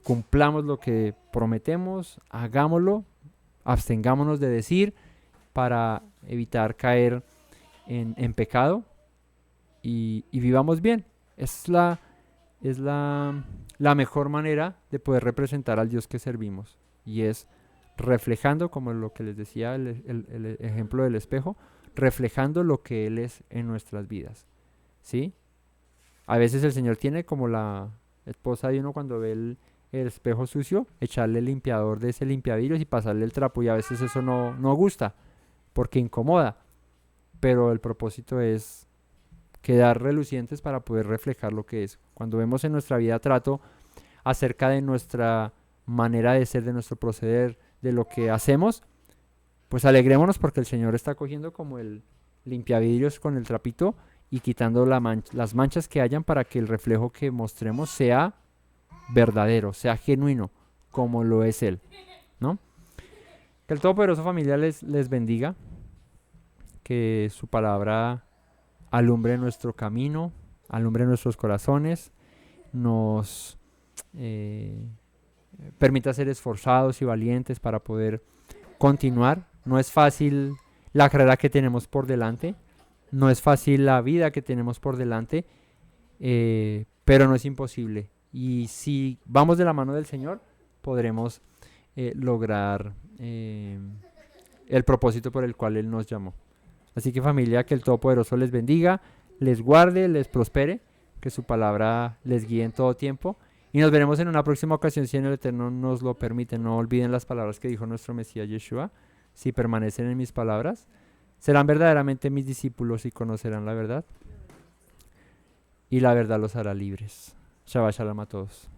cumplamos lo que prometemos, hagámoslo, abstengámonos de decir para evitar caer en pecado y vivamos bien. Es la mejor manera de poder representar al Dios que servimos, y es reflejando, como lo que les decía el ejemplo del espejo, reflejando lo que Él es en nuestras vidas, ¿sí? A veces el Señor tiene, como la esposa de uno cuando ve el espejo sucio, echarle el limpiador de ese limpiavidrios y pasarle el trapo, y a veces eso no gusta porque incomoda, pero el propósito es quedar relucientes para poder reflejar lo que es. Cuando vemos en nuestra vida trato acerca de nuestra manera de ser, de nuestro proceder, de lo que hacemos, pues alegrémonos porque el Señor está cogiendo como el limpiavidrios con el trapito y quitando las manchas que hayan para que el reflejo que mostremos sea verdadero, sea genuino, como lo es Él, ¿no? Que el Todopoderoso, familia, les bendiga, que su palabra alumbre nuestro camino, alumbre nuestros corazones, nos permita ser esforzados y valientes para poder continuar. No es fácil la carrera que tenemos por delante, no es fácil la vida que tenemos por delante, pero no es imposible. Y si vamos de la mano del Señor, podremos lograr el propósito por el cual Él nos llamó. Así que, familia, que el Todopoderoso les bendiga, les guarde, les prospere, que su palabra les guíe en todo tiempo. Y nos veremos en una próxima ocasión si en el Eterno nos lo permite. No olviden las palabras que dijo nuestro Mesías Yeshua. Si permanecen en mis palabras, serán verdaderamente mis discípulos y conocerán la verdad. Y la verdad los hará libres. Shabbat Shalom a todos.